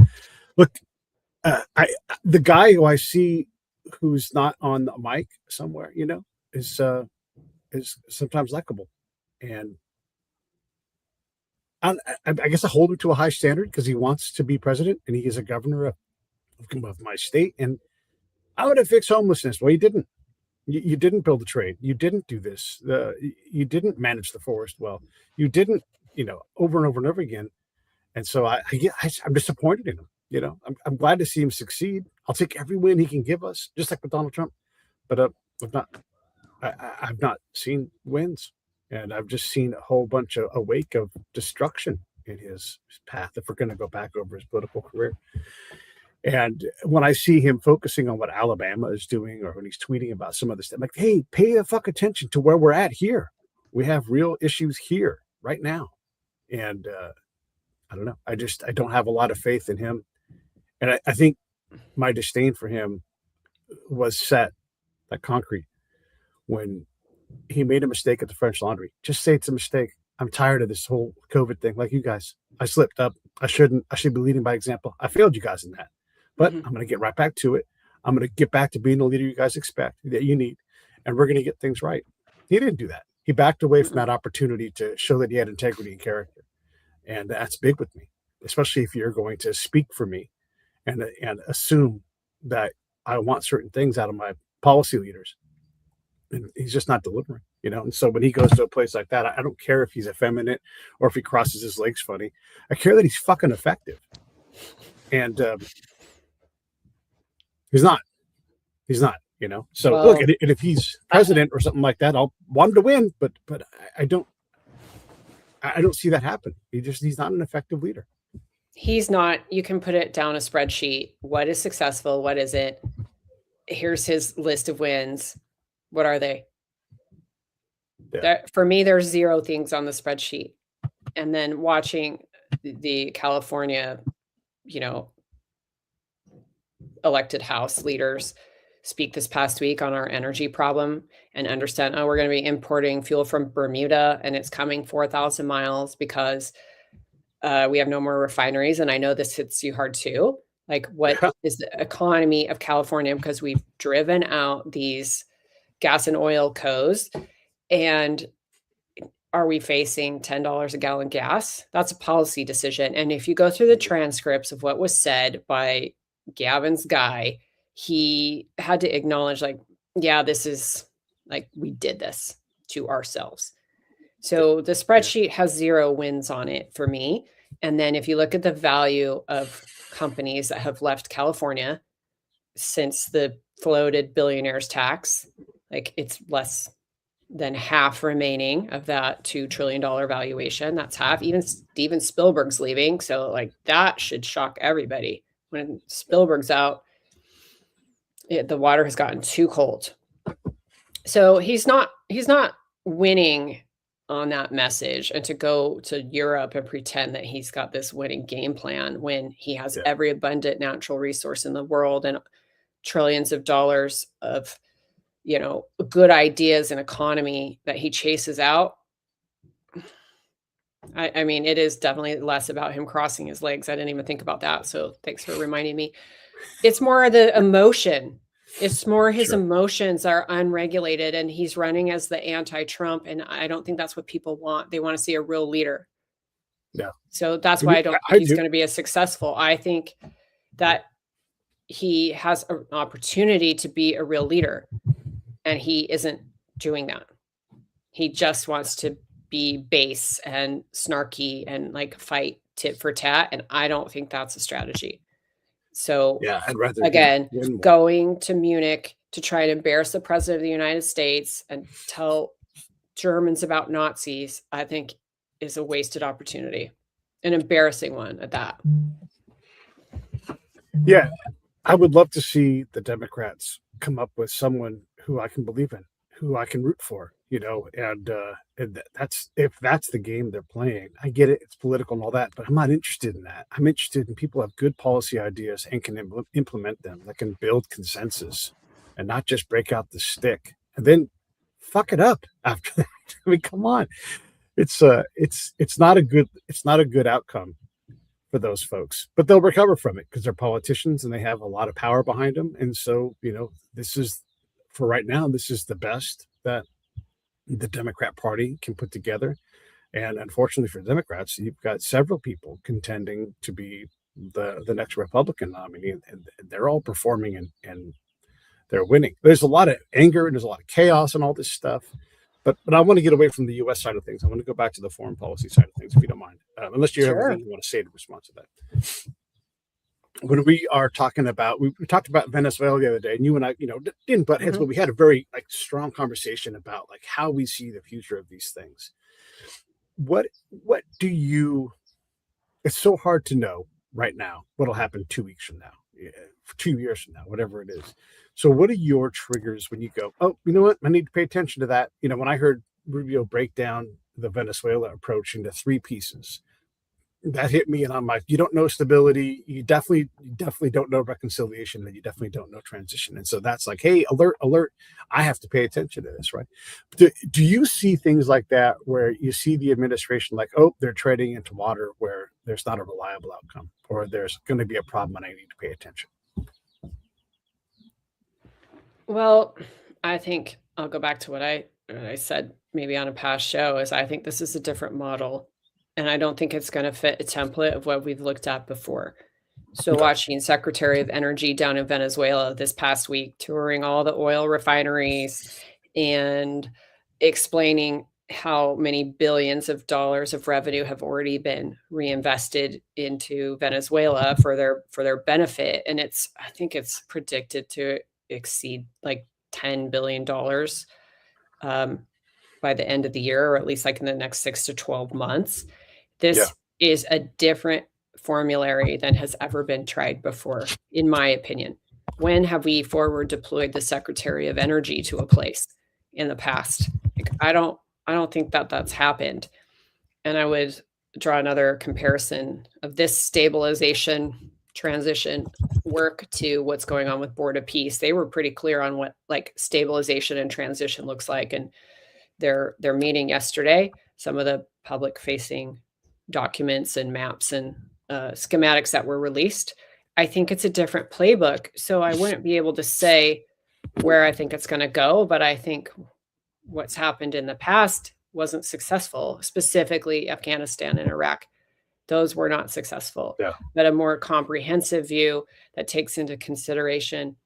the guy who I see who's not on the mic somewhere, is sometimes likable. And I guess I hold him to a high standard because he wants to be president and he is a governor of my state. And I would have fixed homelessness. Well, you didn't. You didn't build a trade. You didn't do this. You didn't manage the forest well. You didn't, over and over and over again. And so I'm disappointed in him. I'm glad to see him succeed. I'll take every win he can give us, just like with Donald Trump. But I've not seen wins. And I've just seen a whole bunch of a wake of destruction in his path if we're going to go back over his political career. And when I see him focusing on what Alabama is doing or when he's tweeting about some of this stuff, I'm like, hey, pay the fuck attention to where we're at here. We have real issues here right now. And I don't know. I don't have a lot of faith in him. And I think my disdain for him was set like concrete when he made a mistake at the French Laundry. Just say it's a mistake. I'm tired of this whole COVID thing. Like you guys, I slipped up. I should be leading by example. I failed you guys in that, but I'm going to get right back to it. I'm going to get back to being the leader you guys expect that you need. And we're going to get things right. He didn't do that. He backed away from that opportunity to show that he had integrity and character. And that's big with me, especially if you're going to speak for me and assume that I want certain things out of my policy leaders. And he's just not delivering, And so when he goes to a place like that, I don't care if he's effeminate or if he crosses his legs funny. I care that he's fucking effective. And he's not. So look, and if he's president or something like that, I'll want him to win. But I don't see that happen. He's not an effective leader. He's not. You can put it down a spreadsheet. What is successful? What is it? Here's his list of wins. What are they? Yeah. For me, there's 0 things on the spreadsheet. And then watching the California, elected House leaders speak this past week on our energy problem and understand, we're going to be importing fuel from Bermuda and it's coming 4,000 miles because we have no more refineries. And I know this hits you hard too. Like, what is the economy of California? Because we've driven out these gas and oil co's. And are we facing $10 a gallon gas? That's a policy decision. And if you go through the transcripts of what was said by Gavin's guy, he had to acknowledge, like, yeah, this is like, we did this to ourselves. So the spreadsheet has 0 wins on it for me. And then if you look at the value of companies that have left California since the floated billionaires tax, like, it's less than half remaining of that $2 trillion valuation. That's half. Even Steven Spielberg's leaving. So, like, that should shock everybody. When Spielberg's out, the water has gotten too cold. So he's not winning on that message. And to go to Europe and pretend that he's got this winning game plan when he has every abundant natural resource in the world and trillions of dollars of, you know, good ideas and economy that he chases out. I mean, it is definitely less about him crossing his legs. I didn't even think about that. So thanks for reminding me. It's more the emotion. It's more his emotions are unregulated, and he's running as the anti-Trump. And I don't think that's what people want. They want to see a real leader. Yeah. So that's why I don't think he's going to be as successful. I think that he has an opportunity to be a real leader, and he isn't doing that. He just wants to be base and snarky and like fight tit for tat. And I don't think that's a strategy. So I'd rather again, going to Munich to try and embarrass the president of the United States and tell Germans about Nazis, I think is a wasted opportunity, an embarrassing one at that. Yeah. I would love to see the Democrats come up with someone who I can believe in, who I can root for, you know, and that's, if that's the game they're playing. I get it, it's political and all that, but I'm not interested in that. I'm interested in people who have good policy ideas and can implement them, that can build consensus and not just break out the stick and then fuck it up after that. I mean, come on. It's not a good outcome for those folks, but they'll recover from it because they're politicians and they have a lot of power behind them. And so, you know, this is, for right now, this is the best that the Democrat Party can put together. And unfortunately for Democrats, you've got several people contending to be the next Republican nominee, and they're all performing and they're winning. There's a lot of anger and there's a lot of chaos and all this stuff. But I want to get away from the U.S. side of things. I want to go back to the foreign policy side of things, if you don't mind, unless you have anything you want to say in response to that. When we are talking about, we talked about Venezuela the other day, and you and I, you know, didn't butt heads, but we had a very like strong conversation about like how we see the future of these things. What do you? It's so hard to know right now what'll happen 2 weeks from now, 2 years from now, whatever it is. So, what are your triggers when you go, oh, you know what? I need to pay attention to that. You know, when I heard Rubio break down the Venezuela approach into 3 pieces, that hit me, and I'm like, you don't know stability, you definitely don't know reconciliation, and you definitely don't know transition. And so that's like, hey, alert, I have to pay attention to this, right? Do you see things like that where you see the administration like, oh, they're treading into water where there's not a reliable outcome, or there's going to be a problem and I need to pay attention? Well, I think I'll go back to what I said maybe on a past show, is I think this is a different model. And I don't think it's going to fit a template of what we've looked at before. So watching Secretary of Energy down in Venezuela this past week, touring all the oil refineries and explaining how many billions of dollars of revenue have already been reinvested into Venezuela for their benefit. And I think it's predicted to exceed like $10 billion by the end of the year, or at least like in the next 6 to 12 months. This is a different formulary than has ever been tried before, in my opinion. When have we forward deployed the Secretary of Energy to a place in the past? Like, I don't think that that's happened. And I would draw another comparison of this stabilization transition work to what's going on with Board of Peace. They were pretty clear on what like stabilization and transition looks like. And their meeting yesterday, some of the public facing documents and maps and schematics that were released, I think it's a different playbook. So I wouldn't be able to say where I think it's going to go, but I think what's happened in the past wasn't successful, specifically Afghanistan and Iraq. Those were not successful. Yeah. But a more comprehensive view that takes into consideration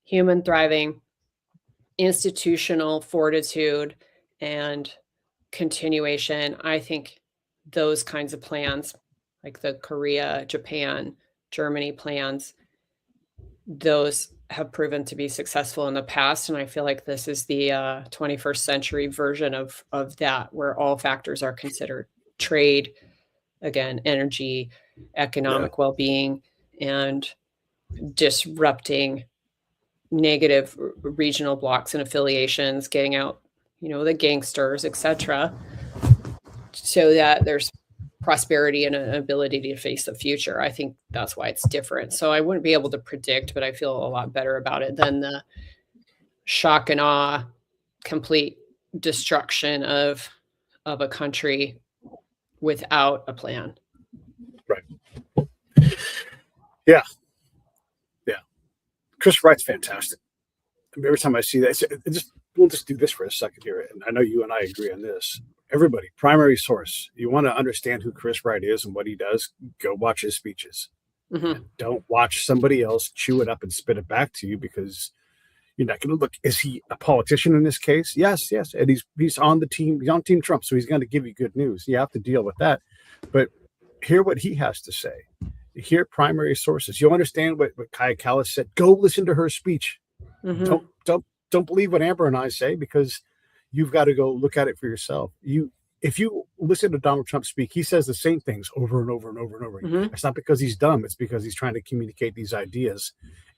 human thriving, institutional fortitude, and continuation. I think those kinds of plans, like the Korea, Japan, Germany plans, those have proven to be successful in the past. And I feel like this is the 21st century version of that, where all factors are considered: trade, again, energy, economic well-being, and disrupting negative regional blocks and affiliations, getting out, the gangsters, etc., so that there's prosperity and an ability to face the future. I think that's why it's different. So I wouldn't be able to predict, but I feel a lot better about it than the shock and awe, complete destruction of a country without a plan. Right. Yeah. Chris Wright's fantastic. I mean, every time I see that, we'll just do this for a second here. And I know you and I agree on this. Everybody, primary source. You want to understand who Chris Wright is and what he does, go watch his speeches. Mm-hmm. Don't watch somebody else chew it up and spit it back to you, because you're not going to look. Is he a politician in this case? Yes. And he's on the team. He's on Team Trump, so he's going to give you good news. You have to deal with that. But hear what he has to say. Hear primary sources. You'll understand what Kaya Callas said. Go listen to her speech. Mm-hmm. Don't believe what Amber and I say, because you've got to go look at it for yourself. If you listen to Donald Trump speak, he says the same things over and over and over and over. Mm-hmm. It's not because he's dumb. It's because he's trying to communicate these ideas,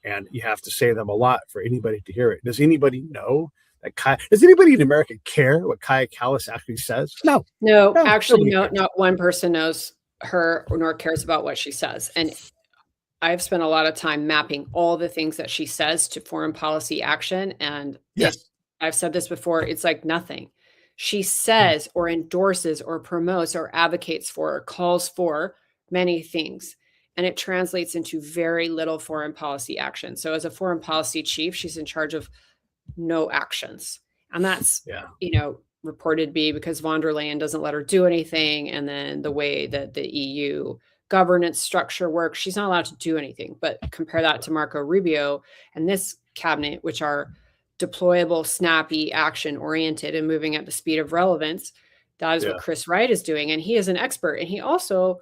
and you have to say them a lot for anybody to hear it. Does anybody know that does anybody in America care what Kaya Callas actually says? No, actually, no, not one person knows her nor cares about what she says. And I've spent a lot of time mapping all the things that she says to foreign policy action. And yes, I've said this before, it's like nothing. She says or endorses or promotes or advocates for or calls for many things. And it translates into very little foreign policy action. So as a foreign policy chief, she's in charge of no actions. And that's, reported be because von der Leyen doesn't let her do anything. And then the way that the EU governance structure works, she's not allowed to do anything. But compare that to Marco Rubio and this cabinet, which are deployable, snappy, action oriented, and moving at the speed of relevance. That is what Chris Wright is doing. And he is an expert. And he also,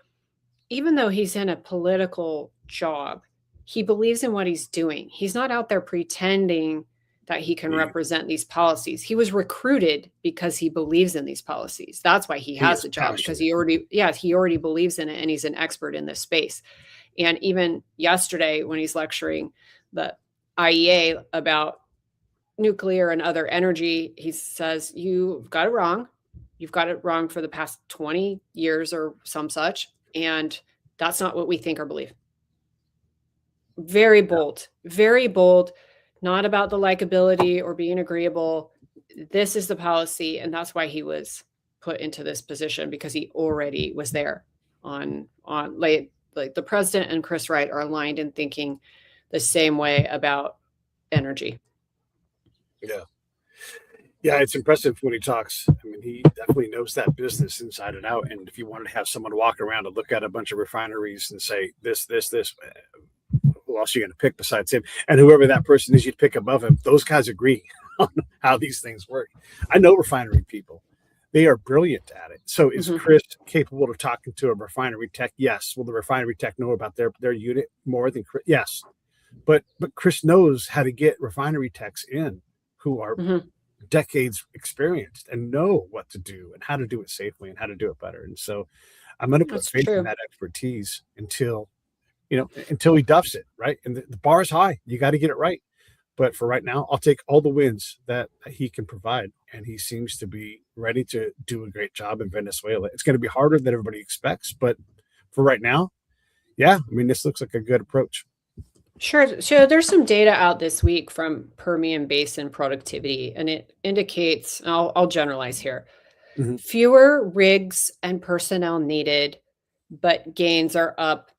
even though he's in a political job, he believes in what he's doing. He's not out there pretending that he can represent these policies. He was recruited because he believes in these policies. That's why he has the job, because he already believes in it, and he's an expert in this space. And even yesterday, when he's lecturing the IEA about nuclear and other energy, he says, you've got it wrong. You've got it wrong for the past 20 years or some such. And that's not what we think or believe. Very bold, not about the likability or being agreeable. This is the policy. And that's why he was put into this position, because he already was there on like the president and Chris Wright are aligned in thinking the same way about energy. Yeah, it's impressive when he talks. I mean, he definitely knows that business inside and out. And if you wanted to have someone walk around and look at a bunch of refineries and say this, who else are you going to pick besides him? And whoever that person is you'd pick above him, those guys agree on how these things work. I know refinery people. They are brilliant at it. So is Chris capable of talking to a refinery tech? Yes. Will the refinery tech know about their unit more than Chris? Yes. But Chris knows how to get refinery techs in who are decades experienced and know what to do and how to do it safely and how to do it better. And so I'm going to put faith in that expertise until he duffs it, right? And the bar is high. You got to get it right. But for right now, I'll take all the wins that he can provide. And he seems to be ready to do a great job in Venezuela. It's going to be harder than everybody expects. But for right now, this looks like a good approach. Sure. So there's some data out this week from Permian Basin productivity, and it indicates, I'll generalize here, fewer rigs and personnel needed, but gains are up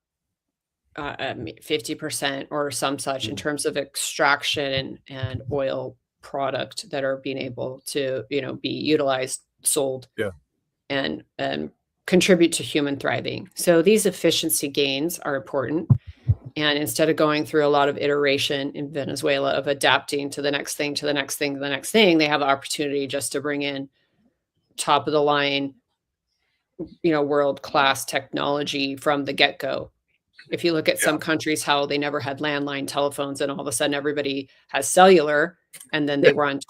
50% or some such in terms of extraction and oil product that are being able to, be utilized, sold, Yeah. and contribute to human thriving. So these efficiency gains are important. And instead of going through a lot of iteration in Venezuela of adapting to the next thing, to the next thing, to the next thing, they have the opportunity just to bring in top of the line, world-class technology from the get-go. If you look at some countries, how they never had landline telephones, and all of a sudden everybody has cellular, and then they were on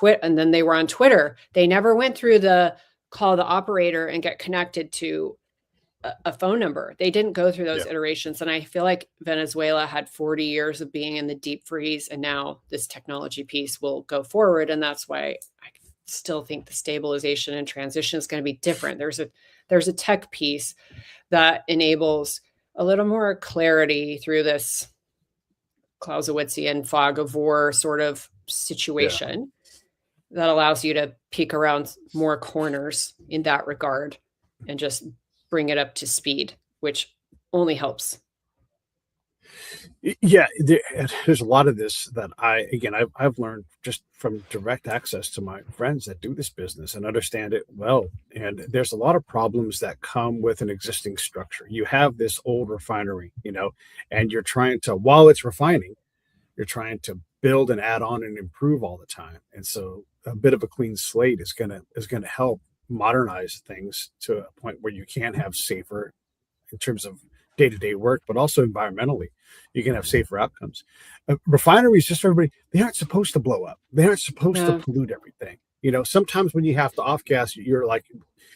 Twitter. They never went through the call the operator and get connected to a phone number. They didn't go through those iterations. And I feel like Venezuela had 40 years of being in the deep freeze, and now this technology piece will go forward. And that's why I still think the stabilization and transition is going to be different. There's a tech piece that enables a little more clarity through this Clausewitzian fog of war sort of situation that allows you to peek around more corners in that regard and just bring it up to speed, which only helps. Yeah, there's a lot of this that I've learned just from direct access to my friends that do this business and understand it well. And there's a lot of problems that come with an existing structure. You have this old refinery, and you're trying to, while it's refining, you're trying to build and add on and improve all the time. And so a bit of a clean slate is gonna help modernize things to a point where you can have safer, in terms of day-to-day work, but also environmentally, you can have safer outcomes. Refineries, just for everybody, they aren't supposed to blow up. They aren't supposed to pollute everything. Sometimes when you have to off gas, you're like,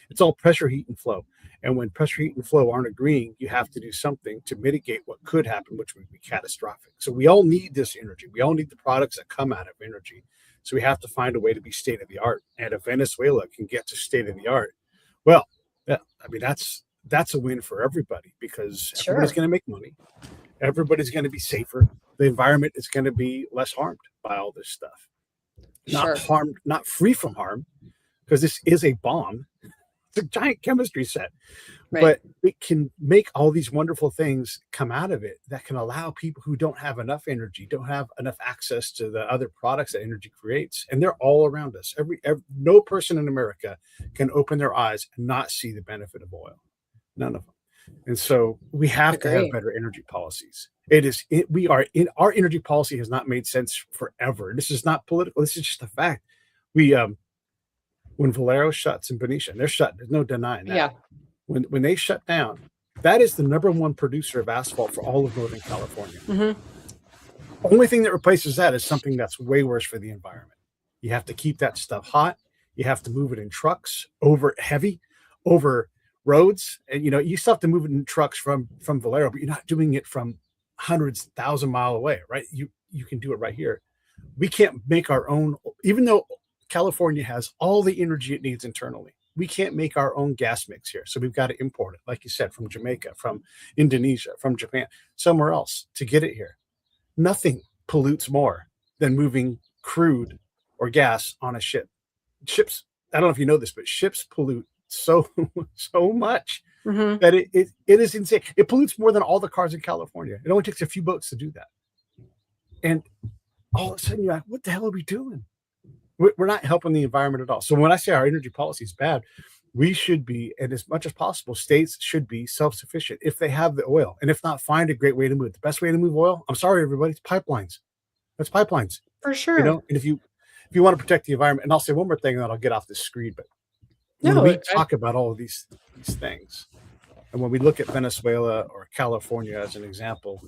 it's all pressure, heat, and flow. And when pressure, heat, and flow aren't agreeing, you have to do something to mitigate what could happen, which would be catastrophic. So we all need this energy. We all need the products that come out of energy. So we have to find a way to be state of the art. And if Venezuela can get to state of the art, well, that's a win for everybody, because everybody's going to make money. Everybody's going to be safer. The environment is going to be less harmed by all this stuff. Not free from harm, because this is a bomb. It's a giant chemistry set, but it can make all these wonderful things come out of it that can allow people who don't have enough energy, don't have enough access to the other products that energy creates. And they're all around us. No person in America can open their eyes and not see the benefit of oil. None of them. And so we have to have better energy policies. Our energy policy has not made sense forever. This is not political. This is just a fact. When Valero shuts in Benicia, and they're shut, there's no denying that. Yeah. When they shut down, that is the number one producer of asphalt for all of Northern California. Mm-hmm. Only thing that replaces that is something that's way worse for the environment. You have to keep that stuff hot. You have to move it in trucks over roads, and you still have to move it in trucks from Valero, but you're not doing it from hundreds, 1,000 miles away, right? You can do it right here. We can't make our own, even though California has all the energy it needs internally. We can't make our own gas mix here, so we've got to import it, like you said, from Jamaica, from Indonesia, from Japan, somewhere else to get it here. Nothing pollutes more than moving crude or gas on a ship. Ships, I don't know if you know this, but ships pollute so much that it is insane. It pollutes more than all the cars in California. It only takes a few boats to do that. And all of a sudden you're like, what the hell are we doing? We're not helping the environment at all. So when I say our energy policy is bad, we should be, and as much as possible, states should be self-sufficient if they have the oil. And if not, find a great way to move it. The best way to move oil, I'm sorry, everybody, it's pipelines. That's pipelines. For sure. And if you want to protect the environment, and I'll say one more thing, and then I'll get off this screen, but when we talk about all of these things, and when we look at Venezuela or California as an example,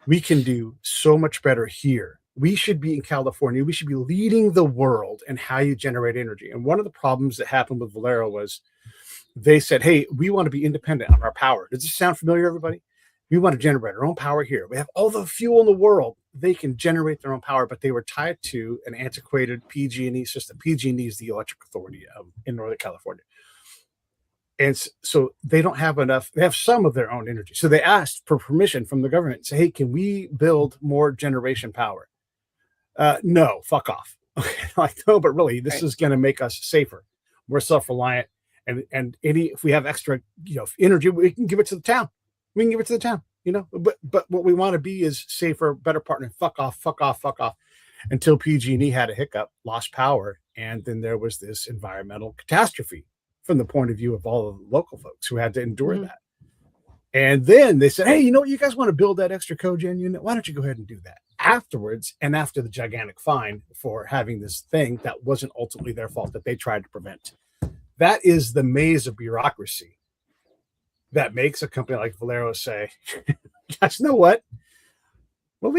we can do so much better here. We should be in California. We should be leading the world in how you generate energy. And one of the problems that happened with Valero was they said, hey, we want to be independent on our power. Does this sound familiar, everybody? We want to generate our own power here. We have all the fuel in the world. They can generate their own power, but they were tied to an antiquated PG&E system. PG&E is the electric authority in Northern California. And so they don't have enough. They have some of their own energy. So they asked for permission from the government. Say, hey, can we build more generation power? No, fuck off. Okay, like, no, but really, this is going to make us safer, more self-reliant, and if we have extra, energy, we can give it to the town. We can give it to the town. but what we want to be is safer, better partner. Fuck off, fuck off, fuck off. Until PG&E had a hiccup, lost power, and then there was this environmental catastrophe from the point of view of all of the local folks who had to endure that. And then they said, hey, you know what? You guys want to build that extra cogen unit? Why don't you go ahead and do that? Afterwards, and after the gigantic fine for having this thing that wasn't ultimately their fault that they tried to prevent. That is the maze of bureaucracy that makes a company like Valero say, guys, you know what? We're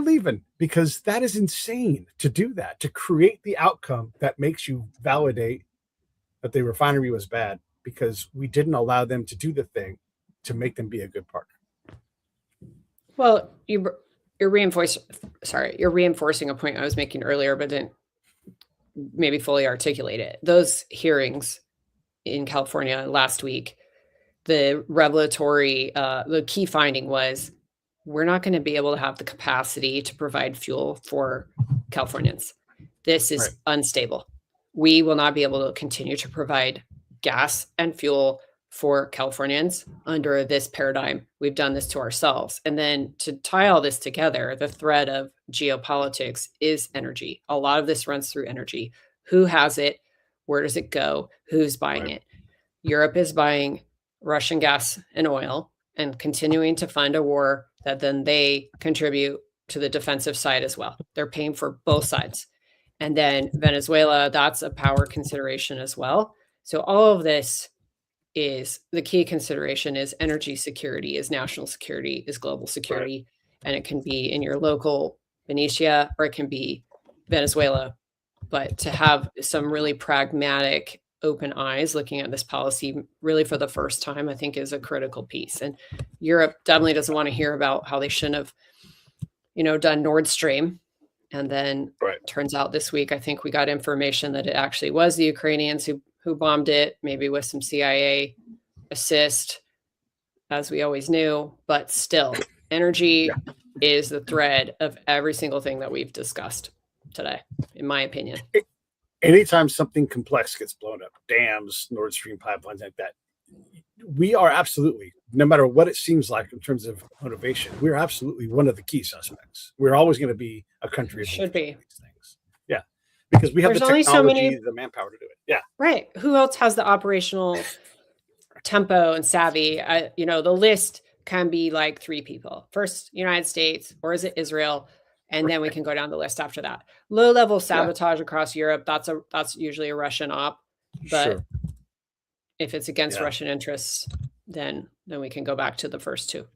leaving, because that is insane to do that, to create the outcome that makes you validate that the refinery was bad because we didn't allow them to do the thing to make them be a good partner. Well, you're reinforcing a point I was making earlier, but didn't maybe fully articulate it. Those hearings in California last week, the revelatory, the key finding was we're not going to be able to have the capacity to provide fuel for Californians. This is unstable. We will not be able to continue to provide gas and fuel for Californians under this paradigm. We've done this to ourselves. And then to tie all this together, the thread of geopolitics is energy. A lot of this runs through energy. Who has it? Where does it go? Who's buying it? Europe is buying Russian gas and oil and continuing to fund a war that then they contribute to the defensive side as well. They're paying for both sides. And then Venezuela, that's a power consideration as well. So all of this is the key consideration is energy security, is national security, is global security. And it can be in your local Venetia or it can be Venezuela. But to have some really pragmatic, open eyes looking at this policy really for the first time, I think is a critical piece. And Europe definitely doesn't want to hear about how they shouldn't have, done Nord Stream. And then turns out this week, I think we got information that it actually was the Ukrainians who bombed it, maybe with some CIA assist, as we always knew. But still, energy is the thread of every single thing that we've discussed today, in my opinion. Anytime something complex gets blown up, dams, Nord Stream pipelines like that, we are absolutely, no matter what it seems like in terms of motivation, we're absolutely one of the key suspects. We're always going to be a country. Should be. These things. Yeah. Because we have There's the only technology, the manpower to do it. Yeah. Right. Who else has the operational tempo and savvy? The list can be like 3 people. First, United States, or is it Israel? And then we can go down the list after that. Low-level sabotage across Europe, that's usually a Russian op. But if it's against Russian interests, then we can go back to the first 2.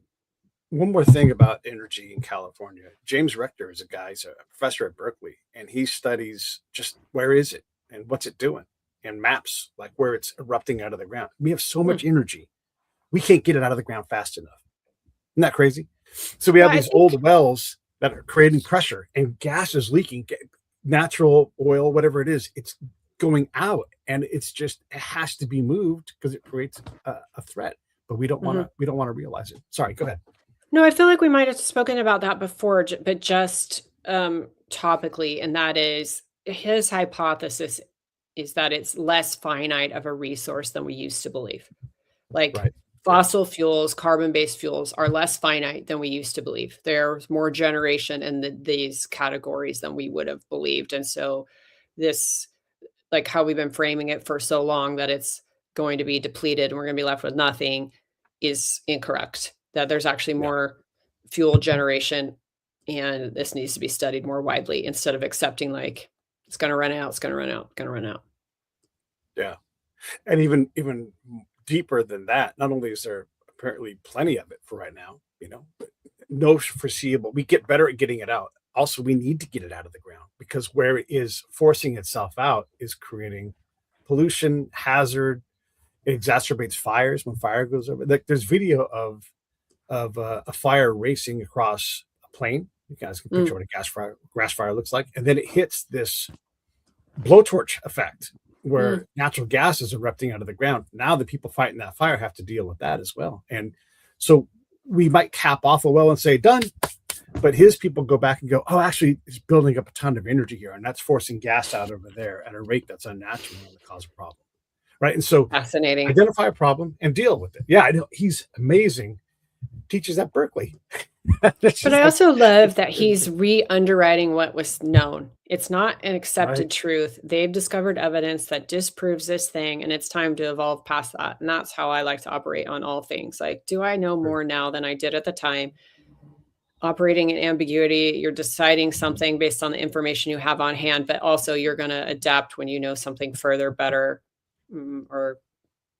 One more thing about energy in California. James Rector is he's a professor at Berkeley, and he studies just where is it and what's it doing and maps like where it's erupting out of the ground. We have so much energy. We can't get it out of the ground fast enough. Isn't that crazy? So we have these old wells that are creating pressure and gas is leaking, natural oil, whatever it is, it's going out and it has to be moved because it creates a threat, but we don't want to realize it. Sorry, go ahead. No, I feel like we might have spoken about that before, but just topically, and that is his hypothesis is that it's less finite of a resource than we used to believe. Fossil fuels, carbon-based fuels are less finite than we used to believe. There's more generation in these categories than we would have believed. And so this, like how we've been framing it for so long, that it's going to be depleted and we're going to be left with nothing is incorrect. That there's actually more fuel generation and this needs to be studied more widely instead of accepting like it's going to run out, it's going to run out, going to run out. Yeah. And even deeper than that, not only is there apparently plenty of it for right now, but no foreseeable, we get better at getting it out. Also, we need to get it out of the ground because where it is forcing itself out is creating pollution, hazard. It exacerbates fires when fire goes over. Like there's video of a fire racing across a plain. You guys can picture what a grass fire looks like. And then it hits this blowtorch effect where natural gas is erupting out of the ground. Now the people fighting that fire have to deal with that as well. And so we might cap off a well and say, done. But his people go back and go, oh, actually, it's building up a ton of energy here. And that's forcing gas out over there at a rate that's unnatural and cause a problem. Right. And so fascinating. Identify a problem and deal with it. Yeah, I know. He's amazing. teaches at Berkeley. But I also love that he's re-underwriting what was known. It's not an accepted Right. truth. They've discovered evidence that disproves this thing, and it's time to evolve past that. And that's how I like to operate on all things. Like, do I know more now than I did at the time? Operating in ambiguity, you're deciding something based on the information you have on hand, but also you're going to adapt when you know something further, better, or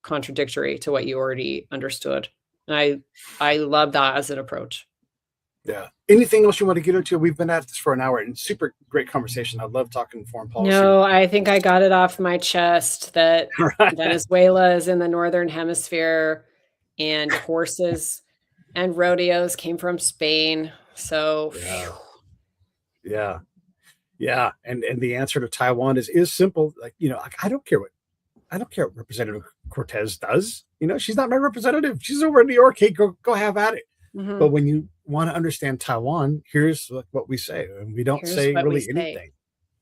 contradictory to what you already understood. And I love that as an approach. Yeah. Anything else you want to get into? We've been at this for an hour and super great conversation. I love talking foreign policy. No, I think I got it off my chest that Right. Venezuela is in the northern hemisphere and horses and rodeos came from Spain. So Yeah. And the answer to Taiwan is simple. Like, I don't care what Representative Cortez does. She's not my representative. She's over in New York. Hey, go have at it. Mhm. But when you want to understand Taiwan, here's what we say. And we don't say really anything.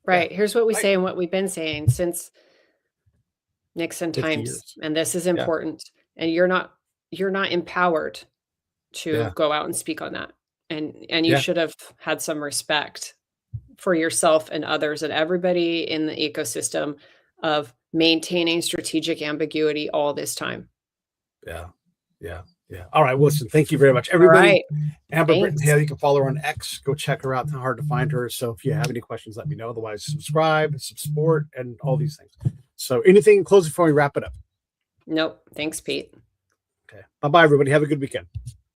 Right. Yeah. Here's what we Right. say and what we've been saying since Nixon 50 times. years. And this is important. And you're not empowered to go out and speak on that. And you should have had some respect for yourself and others and everybody in the ecosystem of maintaining strategic ambiguity all this time. Yeah. All right. Well, listen, thank you very much, everybody. Right. Amber Thanks. Brittain-Hale, you can follow her on X. Go check her out. It's not hard to find her. So if you have any questions, let me know. Otherwise, subscribe, support, and all these things. So anything in closing before we wrap it up? Nope. Thanks, Pete. Okay. Bye-bye, everybody. Have a good weekend.